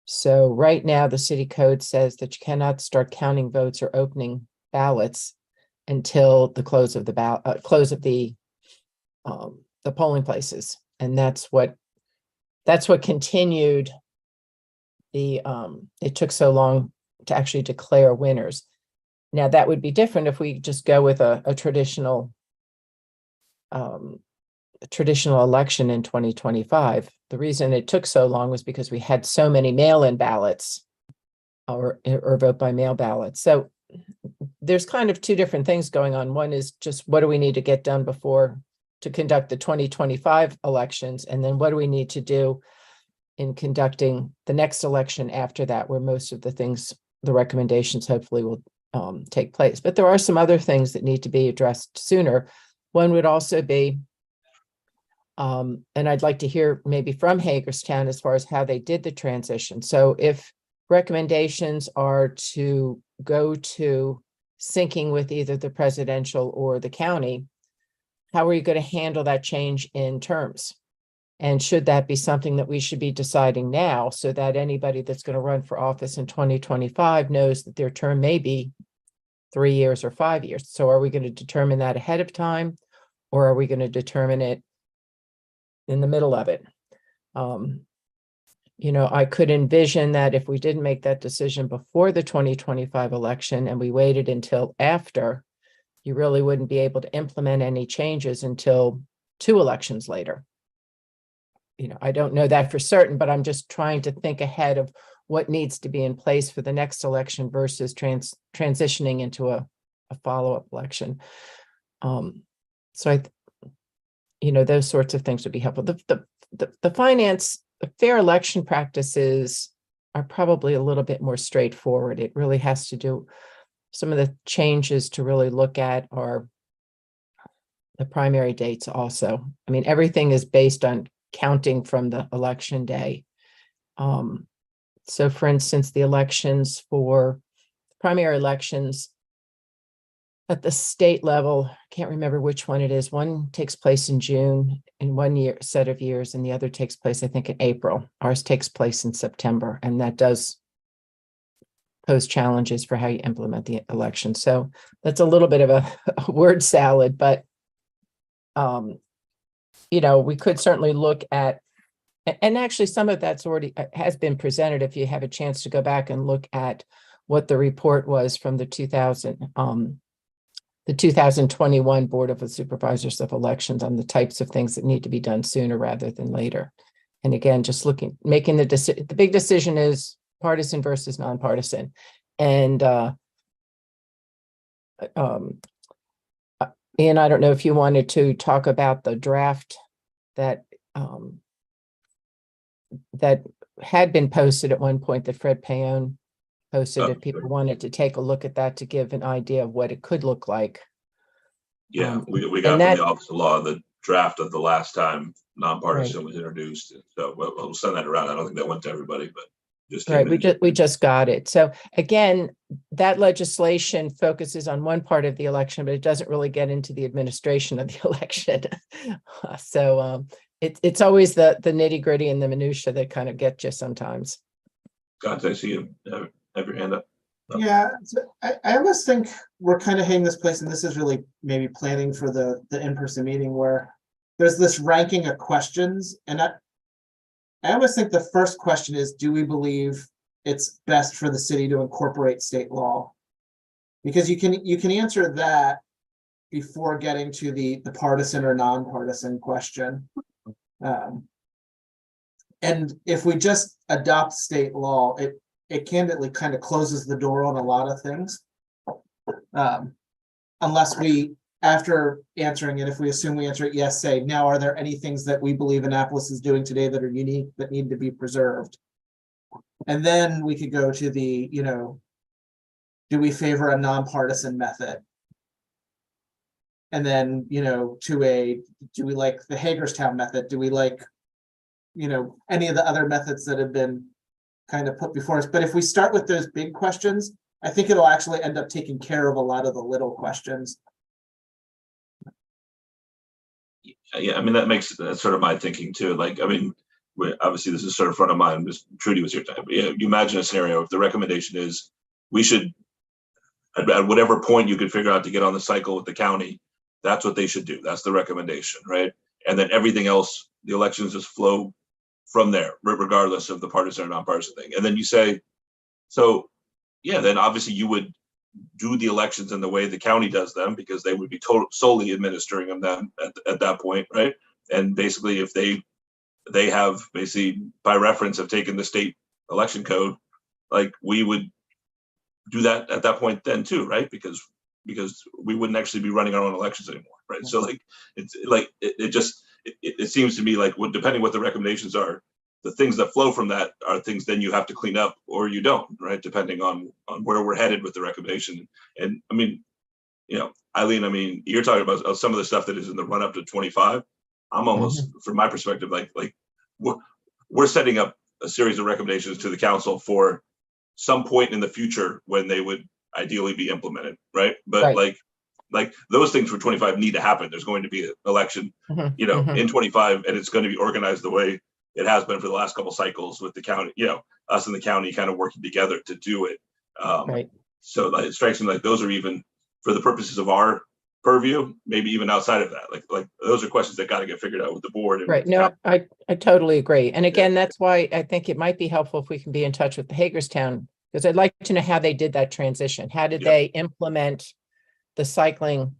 So right now, the city code says that you cannot start counting votes or opening ballots until the close of the polling places, and that's what continued the it took so long to actually declare winners. Now that would be different if we just go with a traditional election in 2025. The reason it took so long was because we had so many mail-in ballots or vote by mail ballots. So there's kind of two different things going on. One is just what do we need to get done before to conduct the 2025 elections? And then what do we need to do in conducting the next election after that, where most of the things, the recommendations hopefully will take place. But there are some other things that need to be addressed sooner. One would also be, and I'd like to hear maybe from Hagerstown as far as how they did the transition. So if recommendations are to go to syncing with either the presidential or the county, how are you going to handle that change in terms? And should that be something that we should be deciding now, so that anybody that's going to run for office in 2025 knows that their term may be 3 years or 5 years? So are we going to determine that ahead of time, or are we going to determine it in the middle of it? You know, I could envision that if we didn't make that decision before the 2025 election and we waited until after, you really wouldn't be able to implement any changes until 2 elections later. You know, I don't know that for certain, but I'm just trying to think ahead of what needs to be in place for the next election versus transitioning into a follow-up election. So you know, those sorts of things would be helpful. The finance, the fair election practices are probably a little bit more straightforward. It really has to do, some of the changes to really look at are the primary dates also. I mean, everything is based on counting from the election day. So for instance, the elections for primary elections at the state level, I can't remember which one it is. One takes place in June in 1 year set of years, and the other takes place, I think, in April. Ours takes place in September, and that does pose challenges for how you implement the election. So that's a little bit of a word salad, but you know, we could certainly look at, and actually some of that's already has been presented. If you have a chance to go back and look at what the report was from the 2021 Board of Supervisors of Elections on the types of things that need to be done sooner rather than later. And again, just making the big decision is partisan versus nonpartisan. And Ian, I don't know if you wanted to talk about the draft that that had been posted at one point that Fred Payon posted, if people wanted to take a look at that to give an idea of what it could look like. Yeah, we got from the Office of Law the draft of the last time nonpartisan was introduced. So we'll send that around. I don't think that went to everybody, but just right. We just got it. So again, that legislation focuses on one part of the election, but it doesn't really get into the administration of the election. So it's always the nitty gritty and the minutia that kind of get you sometimes. Scott, I see you have your hand up. Yeah, so I almost think we're kind of hitting this place, and this is really maybe planning for the in-person meeting where there's this ranking of questions, and I almost think the first question is, do we believe it's best for the city to incorporate state law? Because you can answer that before getting to the partisan or nonpartisan question. And if we just adopt state law, it candidly kind of closes the door on a lot of things. Unless we, after answering it, if we assume we answer it yes, say, now, are there any things that we believe Annapolis is doing today that are unique that need to be preserved? And then we could go to the, do we favor a nonpartisan method? And then, do we like the Hagerstown method? Do we like, any of the other methods that have been kind of put before us? But if we start with those big questions, I think it'll actually end up taking care of a lot of the little questions. Yeah, I mean, that's sort of my thinking too. Like, I mean, obviously this is sort of front of mind, because Trudy was here tonight. But yeah, you imagine a scenario if the recommendation is we should, at whatever point you could figure out to get on the cycle with the county, that's what they should do. That's the recommendation, right? And then everything else, the elections just flow from there, regardless of the partisan or nonpartisan thing. And then you say, so yeah, then obviously you would do the elections in the way the county does them, because they would be solely administering them at that point, right? And basically, if they have basically by reference have taken the state election code, like we would do that at that point then too, right? Because we wouldn't actually be running our own elections anymore, right? So like it seems to me like depending what the recommendations are, the things that flow from that are things then you have to clean up or you don't, right? Depending on where we're headed with the recommendation. And I mean, Eileen, I mean, you're talking about some of the stuff that is in the run up to 25. I'm almost, from my perspective, like we're setting up a series of recommendations to the council for some point in the future when they would ideally be implemented, right? But Right. like those things for 25 need to happen. There's going to be an election, in 25, and it's going to be organized the way it has been for the last couple cycles with the county, us and the county kind of working together to do it. Right. So it strikes me like those are even for the purposes of our purview, maybe even outside of that. Like those are questions that got to get figured out with the board. And Right. No, I totally agree. And again, that's why I think it might be helpful if we can be in touch with the Hagerstown, because I'd like to know how they did that transition. How did they implement the cycling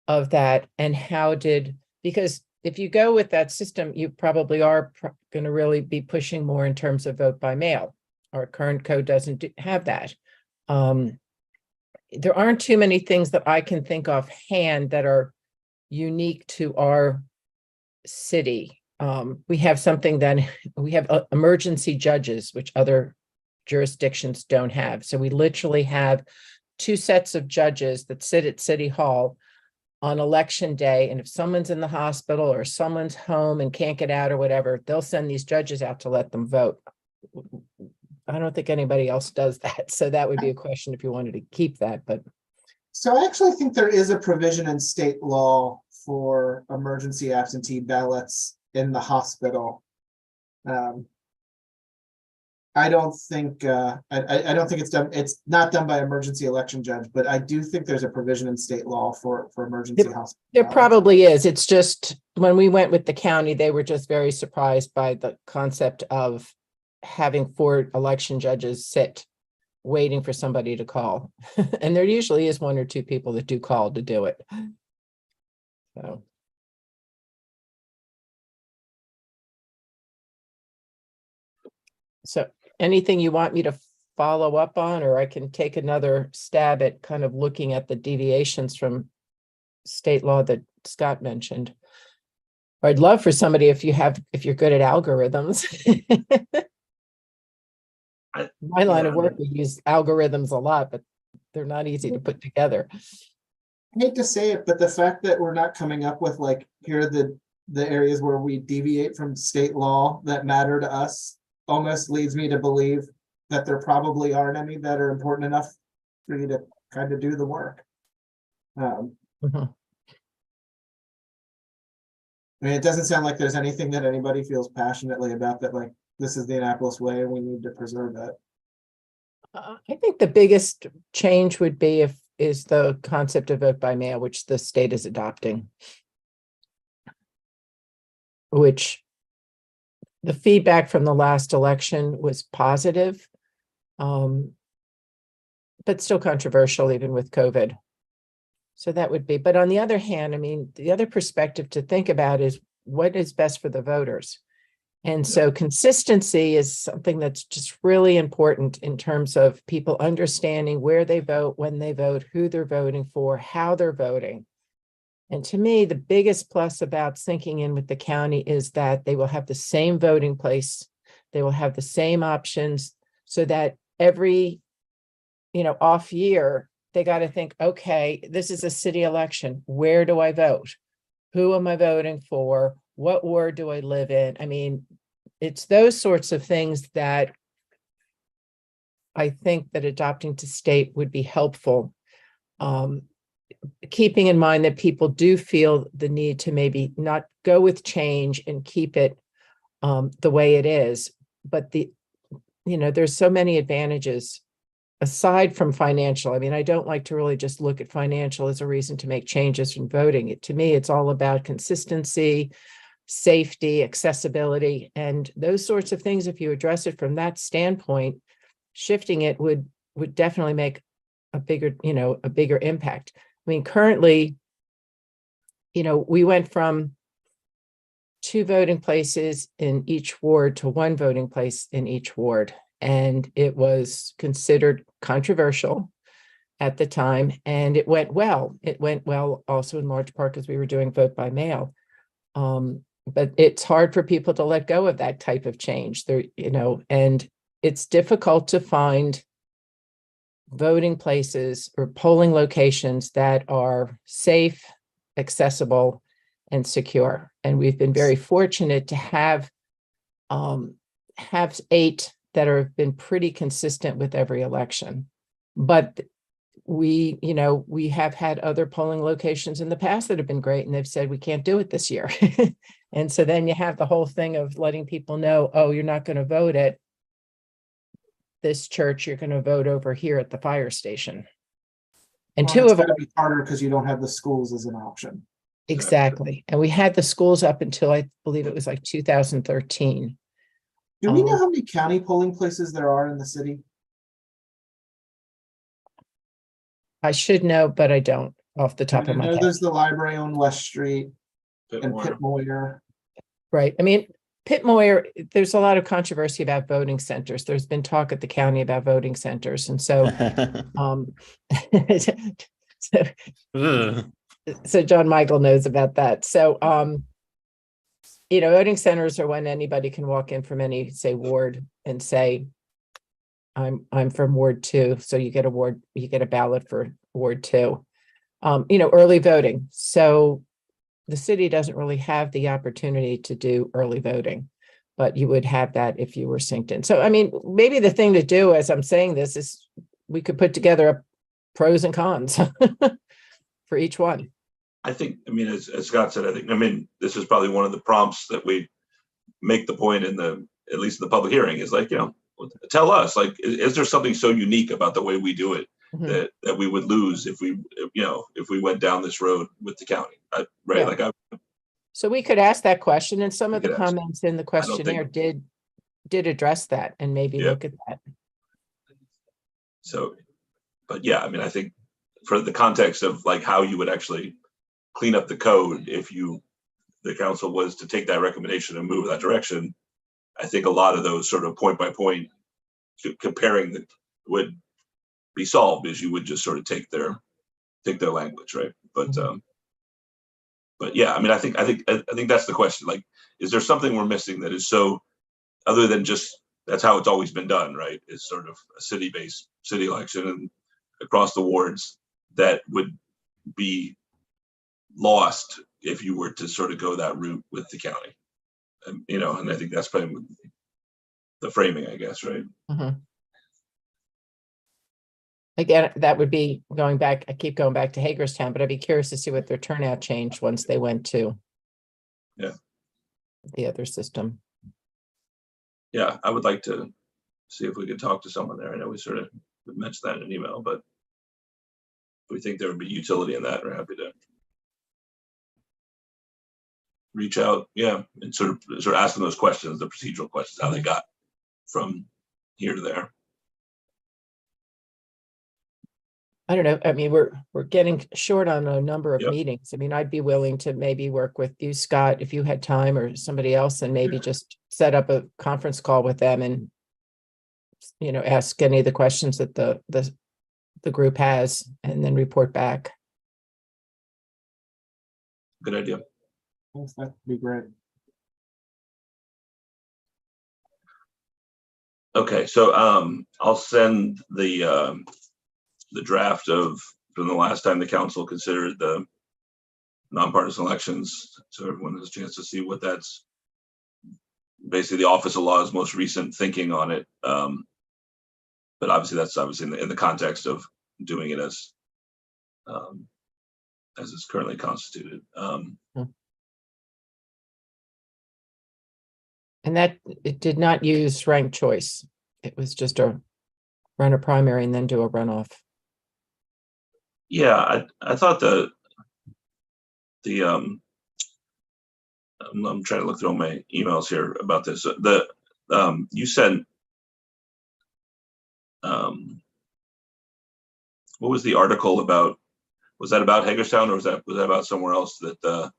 of that, and because if you go with that system, you probably are going to really be pushing more in terms of vote by mail. Our current code doesn't have that. There aren't too many things that I can think offhand that are unique to our city. We have emergency judges, which other jurisdictions don't have. So we literally have 2 sets of judges that sit at City Hall on election day. And if someone's in the hospital or someone's home and can't get out or whatever, they'll send these judges out to let them vote. I don't think anybody else does that. So that would be a question if you wanted to keep that, but. So I actually think there is a provision in state law for emergency absentee ballots in the hospital. I don't think I don't think it's done. It's not done by emergency election judge, but I do think there's a provision in state law for emergency hospital. There probably is. It's just when we went with the county, they were just very surprised by the concept of having 4 election judges sit waiting for somebody to call. And there usually is 1 or 2 people that do call to do it. So anything you want me to follow up on, or I can take another stab at kind of looking at the deviations from state law that Scott mentioned? Or I'd love for somebody, if you're good at algorithms. My line of work, we use algorithms a lot, but they're not easy to put together. I hate to say it, but the fact that we're not coming up with like, here are the areas where we deviate from state law that matter to us almost leads me to believe that there probably aren't any that are important enough for you to kind of do the work. I mean, it doesn't sound like there's anything that anybody feels passionately about that, like, this is the Annapolis way and we need to preserve it. I think the biggest change would be is the concept of vote by mail, which the state is adopting. Which the feedback from the last election was positive. But still controversial even with COVID. So that would be, but on the other hand, I mean, the other perspective to think about is what is best for the voters. And so consistency is something that's just really important in terms of people understanding where they vote, when they vote, who they're voting for, how they're voting. And to me, the biggest plus about syncing in with the county is that they will have the same voting place. They will have the same options so that every, off year, they got to think, okay, this is a city election. Where do I vote? Who am I voting for? What ward do I live in? I mean, it's those sorts of things that I think that adopting to state would be helpful. Keeping in mind that people do feel the need to maybe not go with change and keep it the way it is. But there's so many advantages aside from financial. I mean, I don't like to really just look at financial as a reason to make changes in voting. To me, it's all about consistency, safety, accessibility, and those sorts of things. If you address it from that standpoint, shifting it would definitely make a bigger impact. I mean, currently, we went from 2 voting places in each ward to 1 voting place in each ward. And it was considered controversial at the time, and it went well. It went well also in large part because we were doing vote by mail. But it's hard for people to let go of that type of change. And it's difficult to find voting places or polling locations that are safe, accessible, and secure. And we've been very fortunate to have 8 that have been pretty consistent with every election. But we have had other polling locations in the past that have been great, and they've said, we can't do it this year. And so then you have the whole thing of letting people know, oh, you're not going to vote at this church, you're going to vote over here at the fire station. And Well, 2 it's of them, gonna be harder because you don't have the schools as an option. exactly. And we had the schools up until I believe it was like 2013. Do we know how many county polling places there are in the city? I should know, but I don't off the I top mean, of I my know head. there's the library on West Street and Pitmore. Pitt Moyer. Right. I mean, Pitt Moyer, there's a lot of controversy about voting centers. There's been talk at the county about voting centers. And so, so John Michael knows about that. So, voting centers are when anybody can walk in from any, say, ward and say, I'm from Ward 2. So you get a ballot for Ward 2. Early voting. So the city doesn't really have the opportunity to do early voting, but you would have that if you were synced in. So, I mean, maybe the thing to do as I'm saying this is we could put together a pros and cons for each one. I think, as Scott said, this is probably one of the prompts that we make the point at least in the public hearing is like, tell us, like, is there something so unique about the way we do it Mhm. that we would lose if we went down this road with the county, right? Yeah. So we could ask that question, and some We of the could ask. comments in the questionnaire did address that and maybe Yeah. look at that. So, but yeah, I think for the context of like how you would actually clean up the code if the council was to take that recommendation and move that direction, I think a lot of those sort of point by point comparing would be solved as you would just sort of take their language, right? But but yeah, I think that's the question. Like, is there something we're missing that is so other than just that's how it's always been done, right? It's sort of a city-based city election and across the wards that would be lost if you were to sort of go that route with the county. And I think that's probably the framing, I guess, right? Mhm. Again, that would be going back, I keep going back to Hagerstown, but I'd be curious to see what their turnout changed once they went to Yeah. the other system. Yeah, I would like to see if we could talk to someone there. I know we sort of mentioned that in an email, but if we think there would be utility in that, we're happy to reach out, yeah, and sort of ask them those questions, the procedural questions, how they got from here to there. I don't know. I mean, we're getting short on a number of Yep. meetings. I mean, I'd be willing to maybe work with you, Scott, if you had time, or somebody else, and maybe just set up a conference call with them and, you know, ask any of the questions that the group has, and then report back. Good idea. Yes, that'd be great. Okay, so I'll send the draft of from the last time the council considered the nonpartisan elections, so everyone has a chance to see what that's basically the Office of Law's most recent thinking on it. But obviously that's obviously in the context of doing it as it's currently constituted. And that it did not use ranked choice. It was just run a primary and then do a runoff. Yeah, I thought I'm trying to look through all my emails here about this. You sent what was the article about? Was that about Hagerstown, or was that about somewhere else that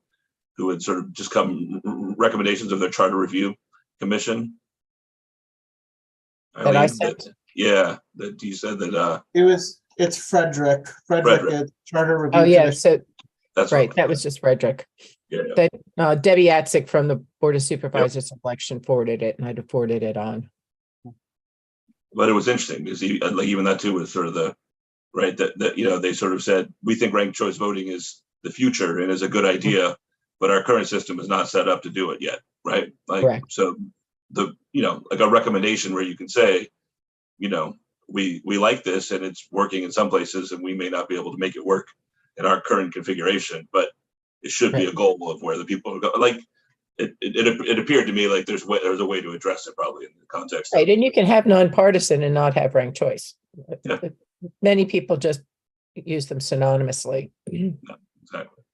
who had sort of just come recommendations of their charter review commission? That I Eileen, sent? yeah, that you said that It's Frederick. Frederick. Is Charter Review. Oh, yeah, Commission. so, that's right, what- that was just Frederick. yeah, That Debbie Atzik from the Board of Supervisors election forwarded it, and I'd forwarded it on. but it was interesting because like even that too was sort of the right that you know they sort of said we think ranked choice voting is the future and is a good idea, but our current system is not set up to do it yet, right? Like Correct. so the like a recommendation where you can say, we like this and it's working in some places and we may not be able to make it work in our current configuration, but it should be a goal of where the people are going. Like it appeared to me like there's a way to address it probably in the context. Right, and you can have nonpartisan and not have ranked choice. Yeah. Many people just use them synonymously. Exactly.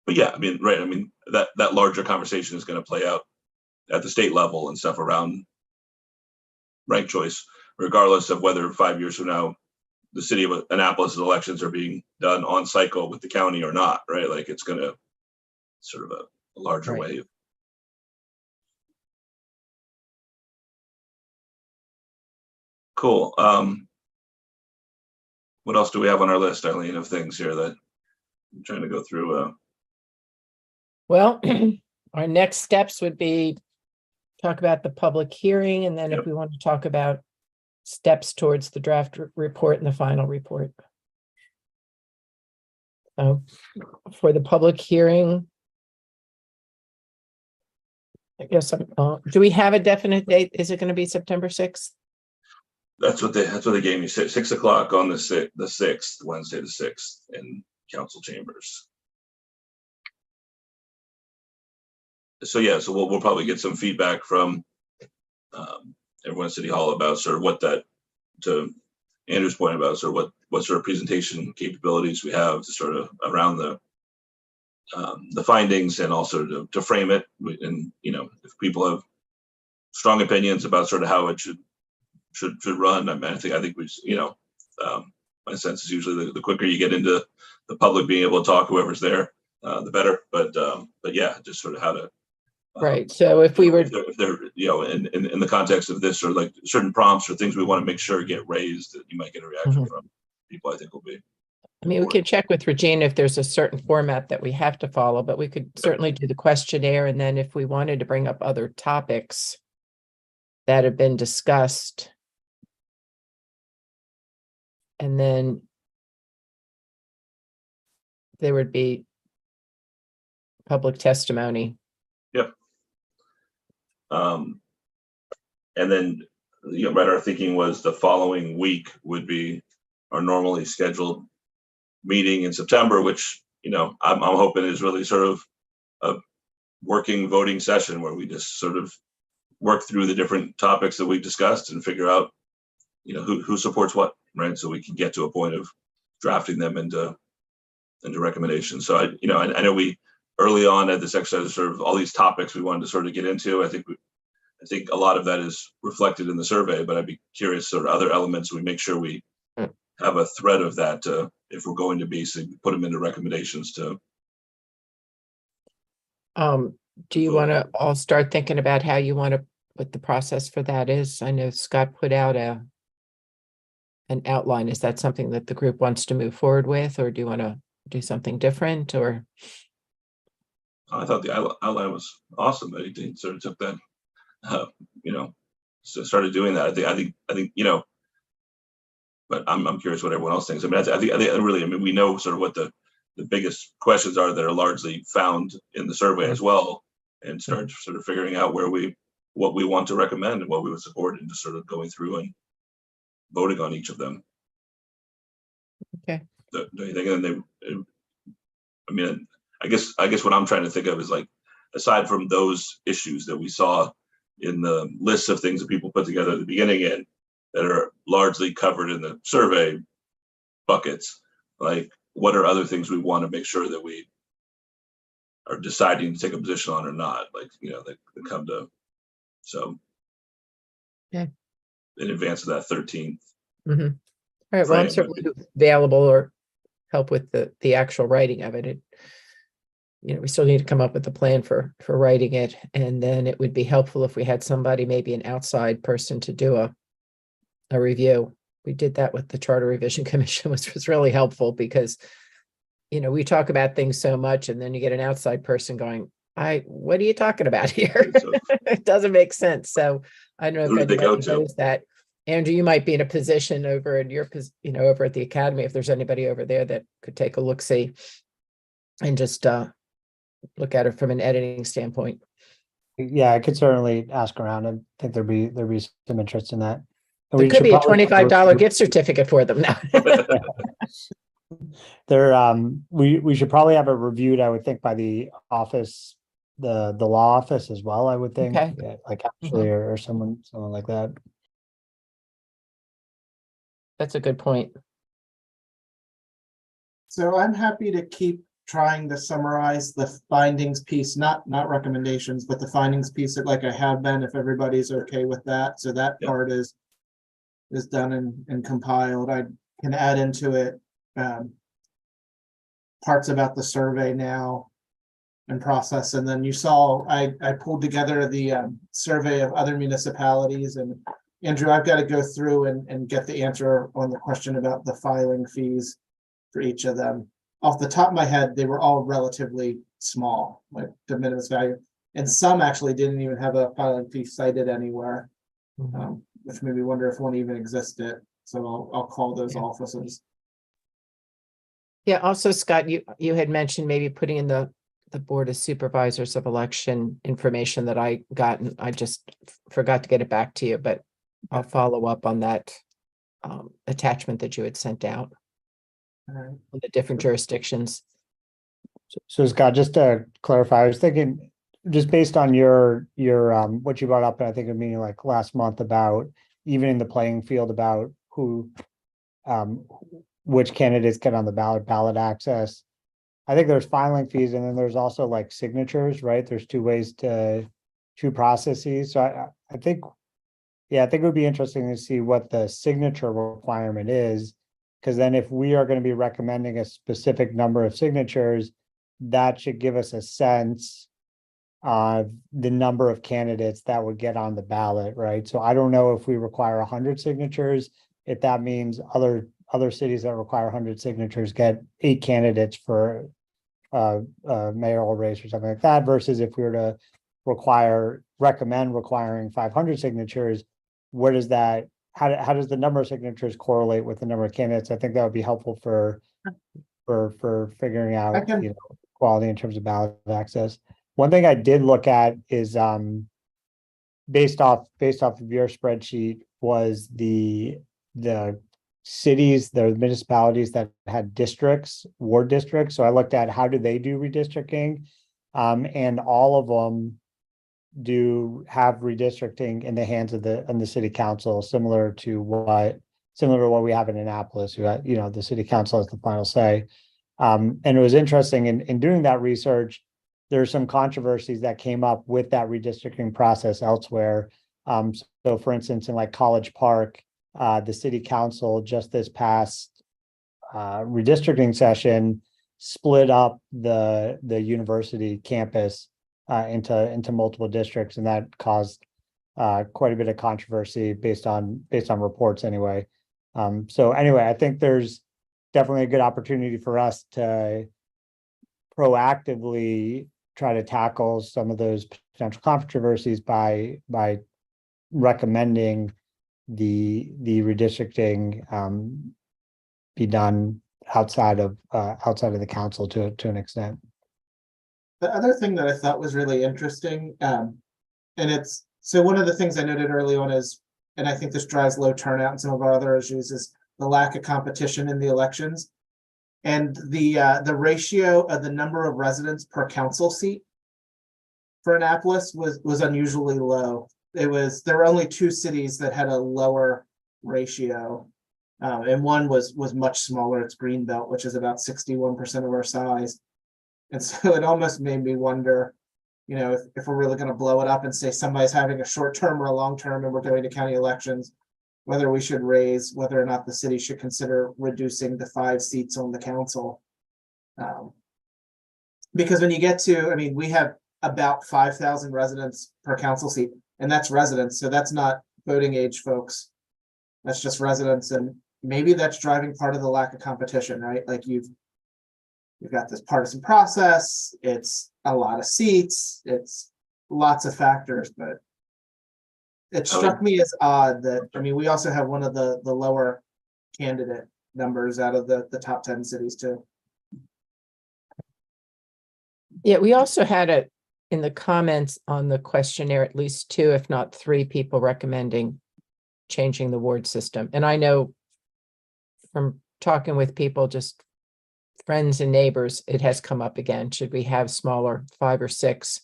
But yeah, I mean, right. I mean, that larger conversation is going to play out at the state level and stuff around ranked choice, regardless of whether 5 years from now, the city of Annapolis elections are being done on cycle with the county or not, right? Like it's going to sort of a larger Right. wave. Cool. What else do we have on our list, Eileen, of things here that I'm trying to go through? Well, our next steps would be talk about the public hearing, and then if Yep. we want to talk about steps towards the draft report and the final report. So for the public hearing, I guess, do we have a definite date? Is it going to be September 6th? That's what they gave me. 6 o'clock on the 6th, Wednesday the 6th, in council chambers. So yeah, so we'll probably get some feedback from everyone at City Hall about sort of what that, to Andrew's point about sort of what sort of presentation capabilities we have to sort of around the findings, and also to frame it. And if people have strong opinions about sort of how it should run, I mean, I think we, my sense is usually the quicker you get into the public being able to talk, whoever's there, the better. But yeah, just sort of how to. Right. So if we were, if they're in the context of this, or like certain prompts or things we want to make sure get raised, that you might get a reaction from people, I think will be. I mean, we could check with Regina if there's a certain format that we have to follow, but we could certainly do the questionnaire. And then if we wanted to bring up other topics that have been discussed, and then there would be public testimony. Yep. And then, right, our thinking was the following week would be our normally scheduled meeting in September, which, I'm hoping is really sort of a working voting session where we just sort of work through the different topics that we discussed and figure out, who supports what, right? So we can get to a point of drafting them into recommendations. So I know we early on at this exercise, sort of all these topics we wanted to sort of get into. I think a lot of that is reflected in the survey, but I'd be curious sort of other elements. We make sure we have a thread of that if we're going to be, so put them into recommendations to. Do you want to all start thinking about how you want to, what the process for that is? I know Scott put out an outline. Is that something that the group wants to move forward with, or do you want to do something different, or? I thought the outline was awesome that he sort of took that, so started doing that. I think, but I'm curious what everyone else thinks. I mean, I think we know sort of what the biggest questions are that are largely found in the survey as well, and start sort of figuring out what we want to recommend and what we would support, and just sort of going through and voting on each of them. Okay. Do you think? And I guess what I'm trying to think of is, like, aside from those issues that we saw in the list of things that people put together at the beginning and that are largely covered in the survey buckets, like, what are other things we want to make sure that we are deciding to take a position on or not, like, that come to, so. Yeah. In advance of that 13th. All right, well, I'm Frame, certainly available or help with the actual writing of it. We still need to come up with a plan for writing it, and then it would be helpful if we had somebody, maybe an outside person, to do a review. We did that with the Charter Revision Commission, which was really helpful because, we talk about things so much, and then you get an outside person going, what are you talking about here? It doesn't make sense. So I don't know Who if did they go anybody to? knows that. Andrew, you might be in a position over in your, over at the academy, if there's anybody over there that could take a look-see and just look at it from an editing standpoint. Yeah, I could certainly ask around. I think there'd be some interest in that. And There we could should be a probably- $25 gift certificate for them now. We should probably have it reviewed, I would think, by the office, the law office as well, I would think. Okay. Yeah, like Ashley or someone like that. That's a good point. So I'm happy to keep trying to summarize the findings piece, not recommendations, but the findings piece, like I have been, if everybody's okay with that. So that Yep. part is done and compiled. I can add into it parts about the survey now and process. And then you saw I pulled together the survey of other municipalities, and Andrew, I've got to go through and get the answer on the question about the filing fees for each of them. Off the top of my head, they were all relatively small, like de minimis value. And some actually didn't even have a filing fee cited anywhere, which made me wonder if one even existed. So I'll call those offices. Yeah, also, Scott, you had mentioned maybe putting in the Board of Supervisors of Election information that I got, and I just forgot to get it back to you, but I'll follow up on that attachment that you had sent out All right. on the different jurisdictions. So Scott, just to clarify, I was thinking, just based on your what you brought up, and I think a meeting like last month about evening the playing field about who which candidates get on the ballot access. I think there's filing fees, and then there's also like signatures, right? There's two processes. So I think it would be interesting to see what the signature requirement is, because then if we are going to be recommending a specific number of signatures, that should give us a sense of the number of candidates that would get on the ballot, right? So I don't know if we require 100 signatures, if that means other cities that require 100 signatures get 8 candidates for a mayoral race or something like that, versus if we were to recommend requiring 500 signatures, where does that, how does the number of signatures correlate with the number of candidates? I think that would be helpful for figuring out, quality in terms of ballot access. One thing I did look at is based off of your spreadsheet was the cities, the municipalities that had districts, ward districts. So I looked at how do they do redistricting. And all of them do have redistricting in the hands of the city council, similar to what we have in Annapolis, who, the city council has the final say. And it was interesting in doing that research, there's some controversies that came up with that redistricting process elsewhere. So for instance, in like College Park, the city council just this past redistricting session split up the university campus into multiple districts, and that caused quite a bit of controversy based on reports anyway. So anyway, I think there's definitely a good opportunity for us to proactively try to tackle some of those potential controversies by recommending the redistricting be done outside of the council to an extent. The other thing that I thought was really interesting, and it's, so one of the things I noted early on is, and I think this drives low turnout in some of our other issues, is the lack of competition in the elections. And the ratio of the number of residents per council seat for Annapolis was unusually low. There were only 2 cities that had a lower ratio. And one was much smaller. It's Greenbelt, which is about 61% of our size. And so it almost made me wonder, if we're really going to blow it up and say somebody's having a short term or a long term and we're going to county elections, whether we should raise, whether or not the city should consider reducing the 5 seats on the council. Because when you get to, we have about 5,000 residents per council seat, and that's residents. So that's not voting age folks. That's just residents. And maybe that's driving part of the lack of competition, right? Like you've got this partisan process, it's a lot of seats, it's lots of factors, but it struck me as odd that, we also have one of the lower candidate numbers out of the top 10 cities too. Yeah, we also had in the comments on the questionnaire, at least 2, if not 3 people recommending changing the ward system. And I know from talking with people, just friends and neighbors, it has come up again. Should we have smaller, 5 or 6?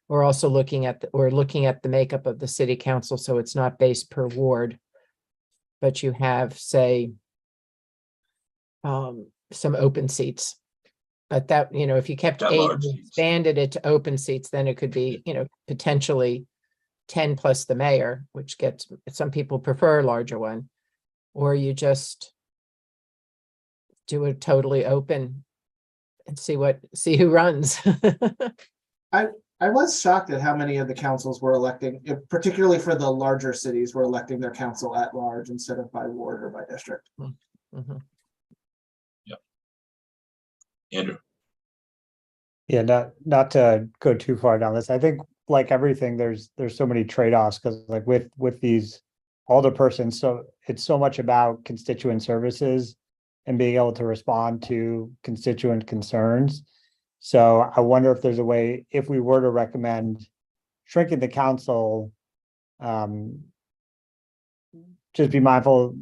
We're also looking at the makeup of the city council, so it's not based per ward, but you have, say, some open seats. But that, if you kept Yeah, 8 large and seats. expanded it to open seats, then it could be, potentially 10 plus the mayor, which gets, some people prefer a larger one. Or you just do it totally open and see who runs. I was shocked at how many of the councils were electing, particularly for the larger cities, were electing their council at large instead of by ward or by district. Mhm. Andrew. Yeah, not to go too far down this. I think like everything, there's so many trade-offs because like with these alderpersons, so it's so much about constituent services and being able to respond to constituent concerns. So I wonder if there's a way, if we were to recommend shrinking the council, just be mindful,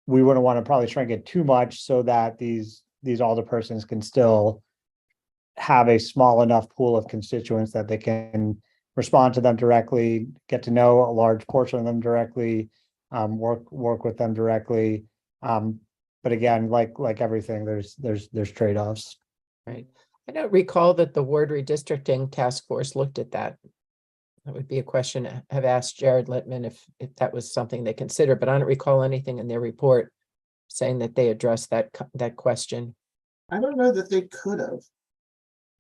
we wouldn't want to probably shrink it too much so that these alderpersons can still have a small enough pool of constituents that they can respond to them directly, get to know a large portion of them directly, work with them directly. But again, like everything, there's trade-offs. Right. I don't recall that the ward redistricting task force looked at that. That would be a question to have asked Jared Littman if that was something they considered, but I don't recall anything in their report saying that they addressed that question. I don't know that they could have.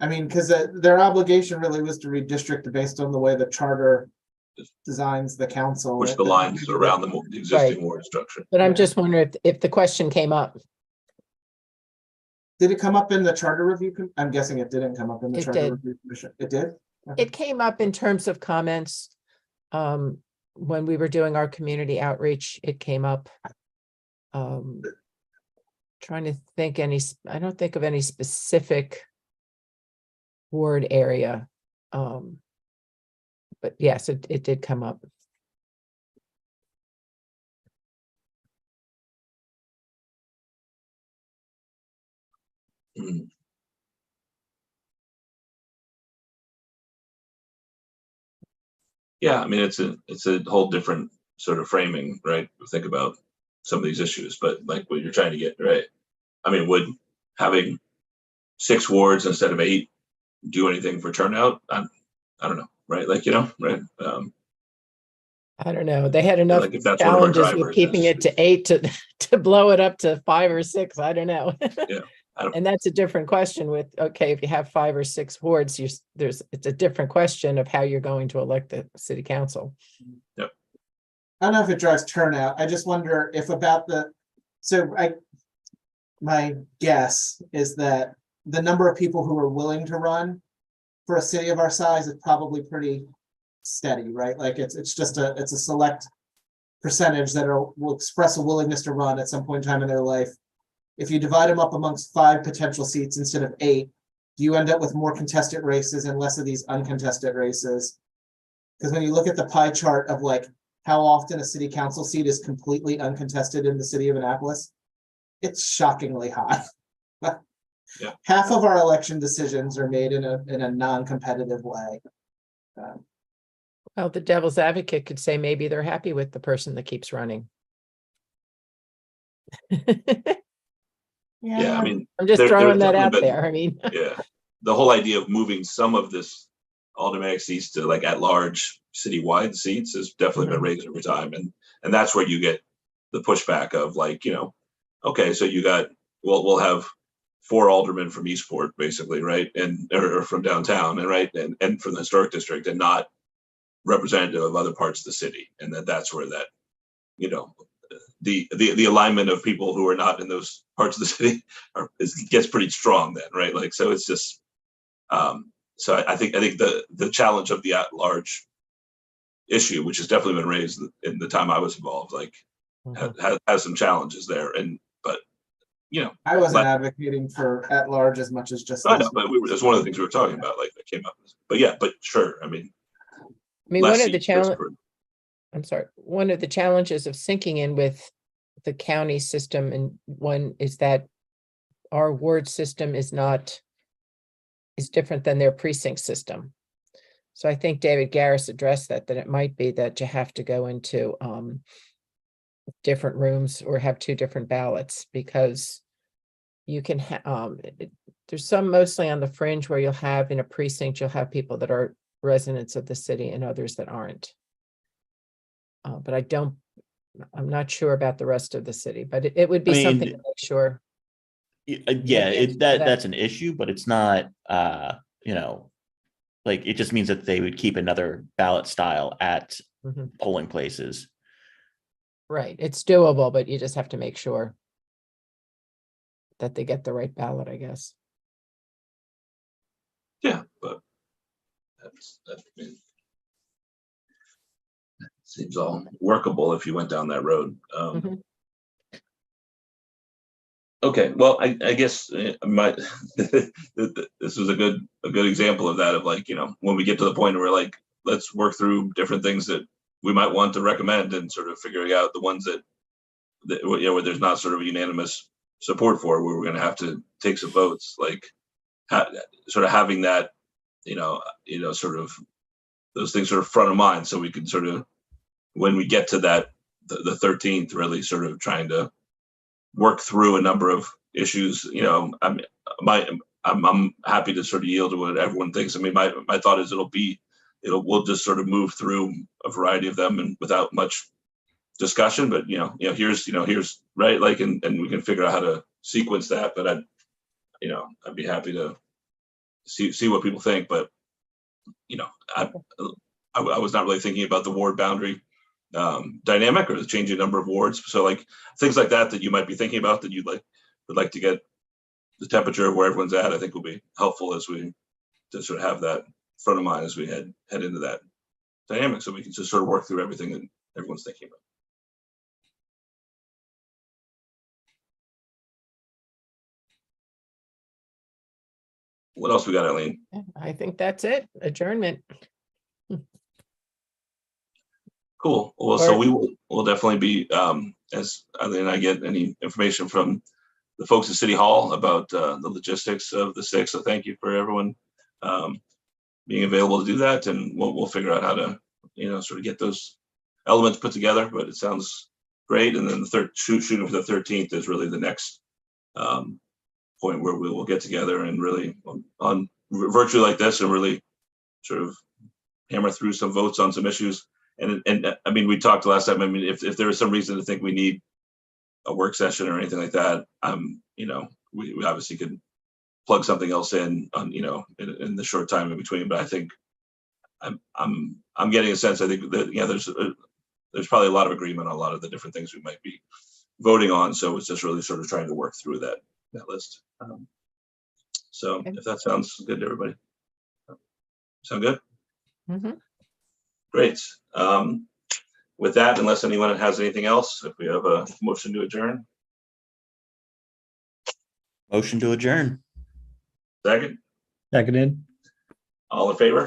Because their obligation really was to redistrict based on the way the charter designs the council. Push the lines around the existing ward structure. But I'm just wondering if the question came up. Did it come up in the charter review? I'm guessing it didn't come up in the It charter did. review commission. It did? Okay. It came up in terms of comments. When we were doing our community outreach, it came up. Trying to think I don't think of any specific ward area. But yes, it did come up. Mm. yeah, I mean, it's a whole different sort of framing, right? To think about some of these issues, but like what you're trying to get, right? I mean, would having 6 wards instead of 8 do anything for turnout? I don't know, right? Like, right? I don't know. They had enough Like if that's one of our challenges with drivers, keeping it to 8 to blow it up to 5 or 6. I don't know. Yeah, I don't- And that's a different question with, okay, if you have 5 or 6 wards, it's a different question of how you're going to elect the city council. I don't know if it drives turnout. I just wonder if my guess is that the number of people who are willing to run for a city of our size is probably pretty steady, right? Like it's just it's a select percentage that will express a willingness to run at some point in time in their life. If you divide them up amongst 5 potential seats instead of 8, do you end up with more contested races and less of these uncontested races? Because when you look at the pie chart of like how often a city council seat is completely uncontested in the city of Annapolis, it's shockingly high. Yeah. Half of our election decisions are made in a non-competitive way. Well, the devil's advocate could say maybe they're happy with the person that keeps running. yeah, I mean, I'm just There- throwing there's that out definitely there. I mean, yeah, the whole idea of moving some of this automatic seats to like at-large citywide seats has definitely been raised over time, and that's where you get the pushback of like, okay, so you got we'll have 4 aldermen from Eastport basically, right, and or from downtown, and right, and from the historic district, and not representative of other parts of the city, and that's where that the alignment of people who are not in those parts of the city gets pretty strong then, right? Like, so it's just so I think the challenge of the at-large issue, which has definitely been raised in the time I was involved, like has some challenges there, but I wasn't advocating for at large as much as just I this. know, but that's one of the things we were talking about, like that came up. But yeah, but sure, I mean, one less of the seats, challenge. I'm sorry. One of the challenges of syncing in with the county system, and one is that our ward system is different than their precinct system. So I think David Garris addressed that it might be that you have to go into different rooms or have 2 different ballots, because you can there's some mostly on the fringe where you'll have in a precinct, you'll have people that are residents of the city and others that aren't. But I'm not sure about the rest of the city, but it would be something to make sure. Yeah, that's an issue, but it's not, like, it just means that they would keep another ballot style at polling places. Right, it's doable, but you just have to make sure that they get the right ballot, I guess. Yeah, but that seems all workable if you went down that road. Okay, well, I guess this was a good example of that, of like, when we get to the point where like, let's work through different things that we might want to recommend, and sort of figuring out the ones that where there's not sort of unanimous support for, where we're going to have to take some votes, like sort of having that, sort of those things sort of front of mind, so we can sort of, when we get to that, the 13th, really sort of trying to work through a number of issues. I'm happy to sort of yield to what everyone thinks. I mean, my thought is we'll just sort of move through a variety of them and without much discussion, but here's right, like, and we can figure out how to sequence that. But I'd be happy to see what people think. But I was not really thinking about the ward boundary dynamic or the changing number of wards. So like things like that you might be thinking about, that would like to get the temperature of where everyone's at, I think will be helpful as we to sort of have that front of mind as we head into that dynamic, so we can just sort of work through everything that everyone's thinking about. What else we got, Eileen? I think that's it. Adjournment. Cool. Well, so we'll definitely be, as Eileen and I get any information from the folks at City Hall about the logistics of the 6th. So thank you for everyone being available to do that, and we'll figure out how to sort of get those elements put together, but it sounds great. And then the shooting for the 13th is really the next point where we will get together and really on virtually like this and really sort of hammer through some votes on some issues. And I mean, we talked last time. I mean, if there is some reason to think we need a work session or anything like that, we obviously could plug something else in on, in the short time in between. But I think I'm getting a sense. I think that there's probably a lot of agreement on a lot of the different things we might be voting on. So it's just really sort of trying to work through that list. So Okay. if that sounds good to everybody, sound good? Mhm. Great. With that, unless anyone has anything else, if we have a motion to adjourn, Motion to adjourn. second, Seconded. all in favor?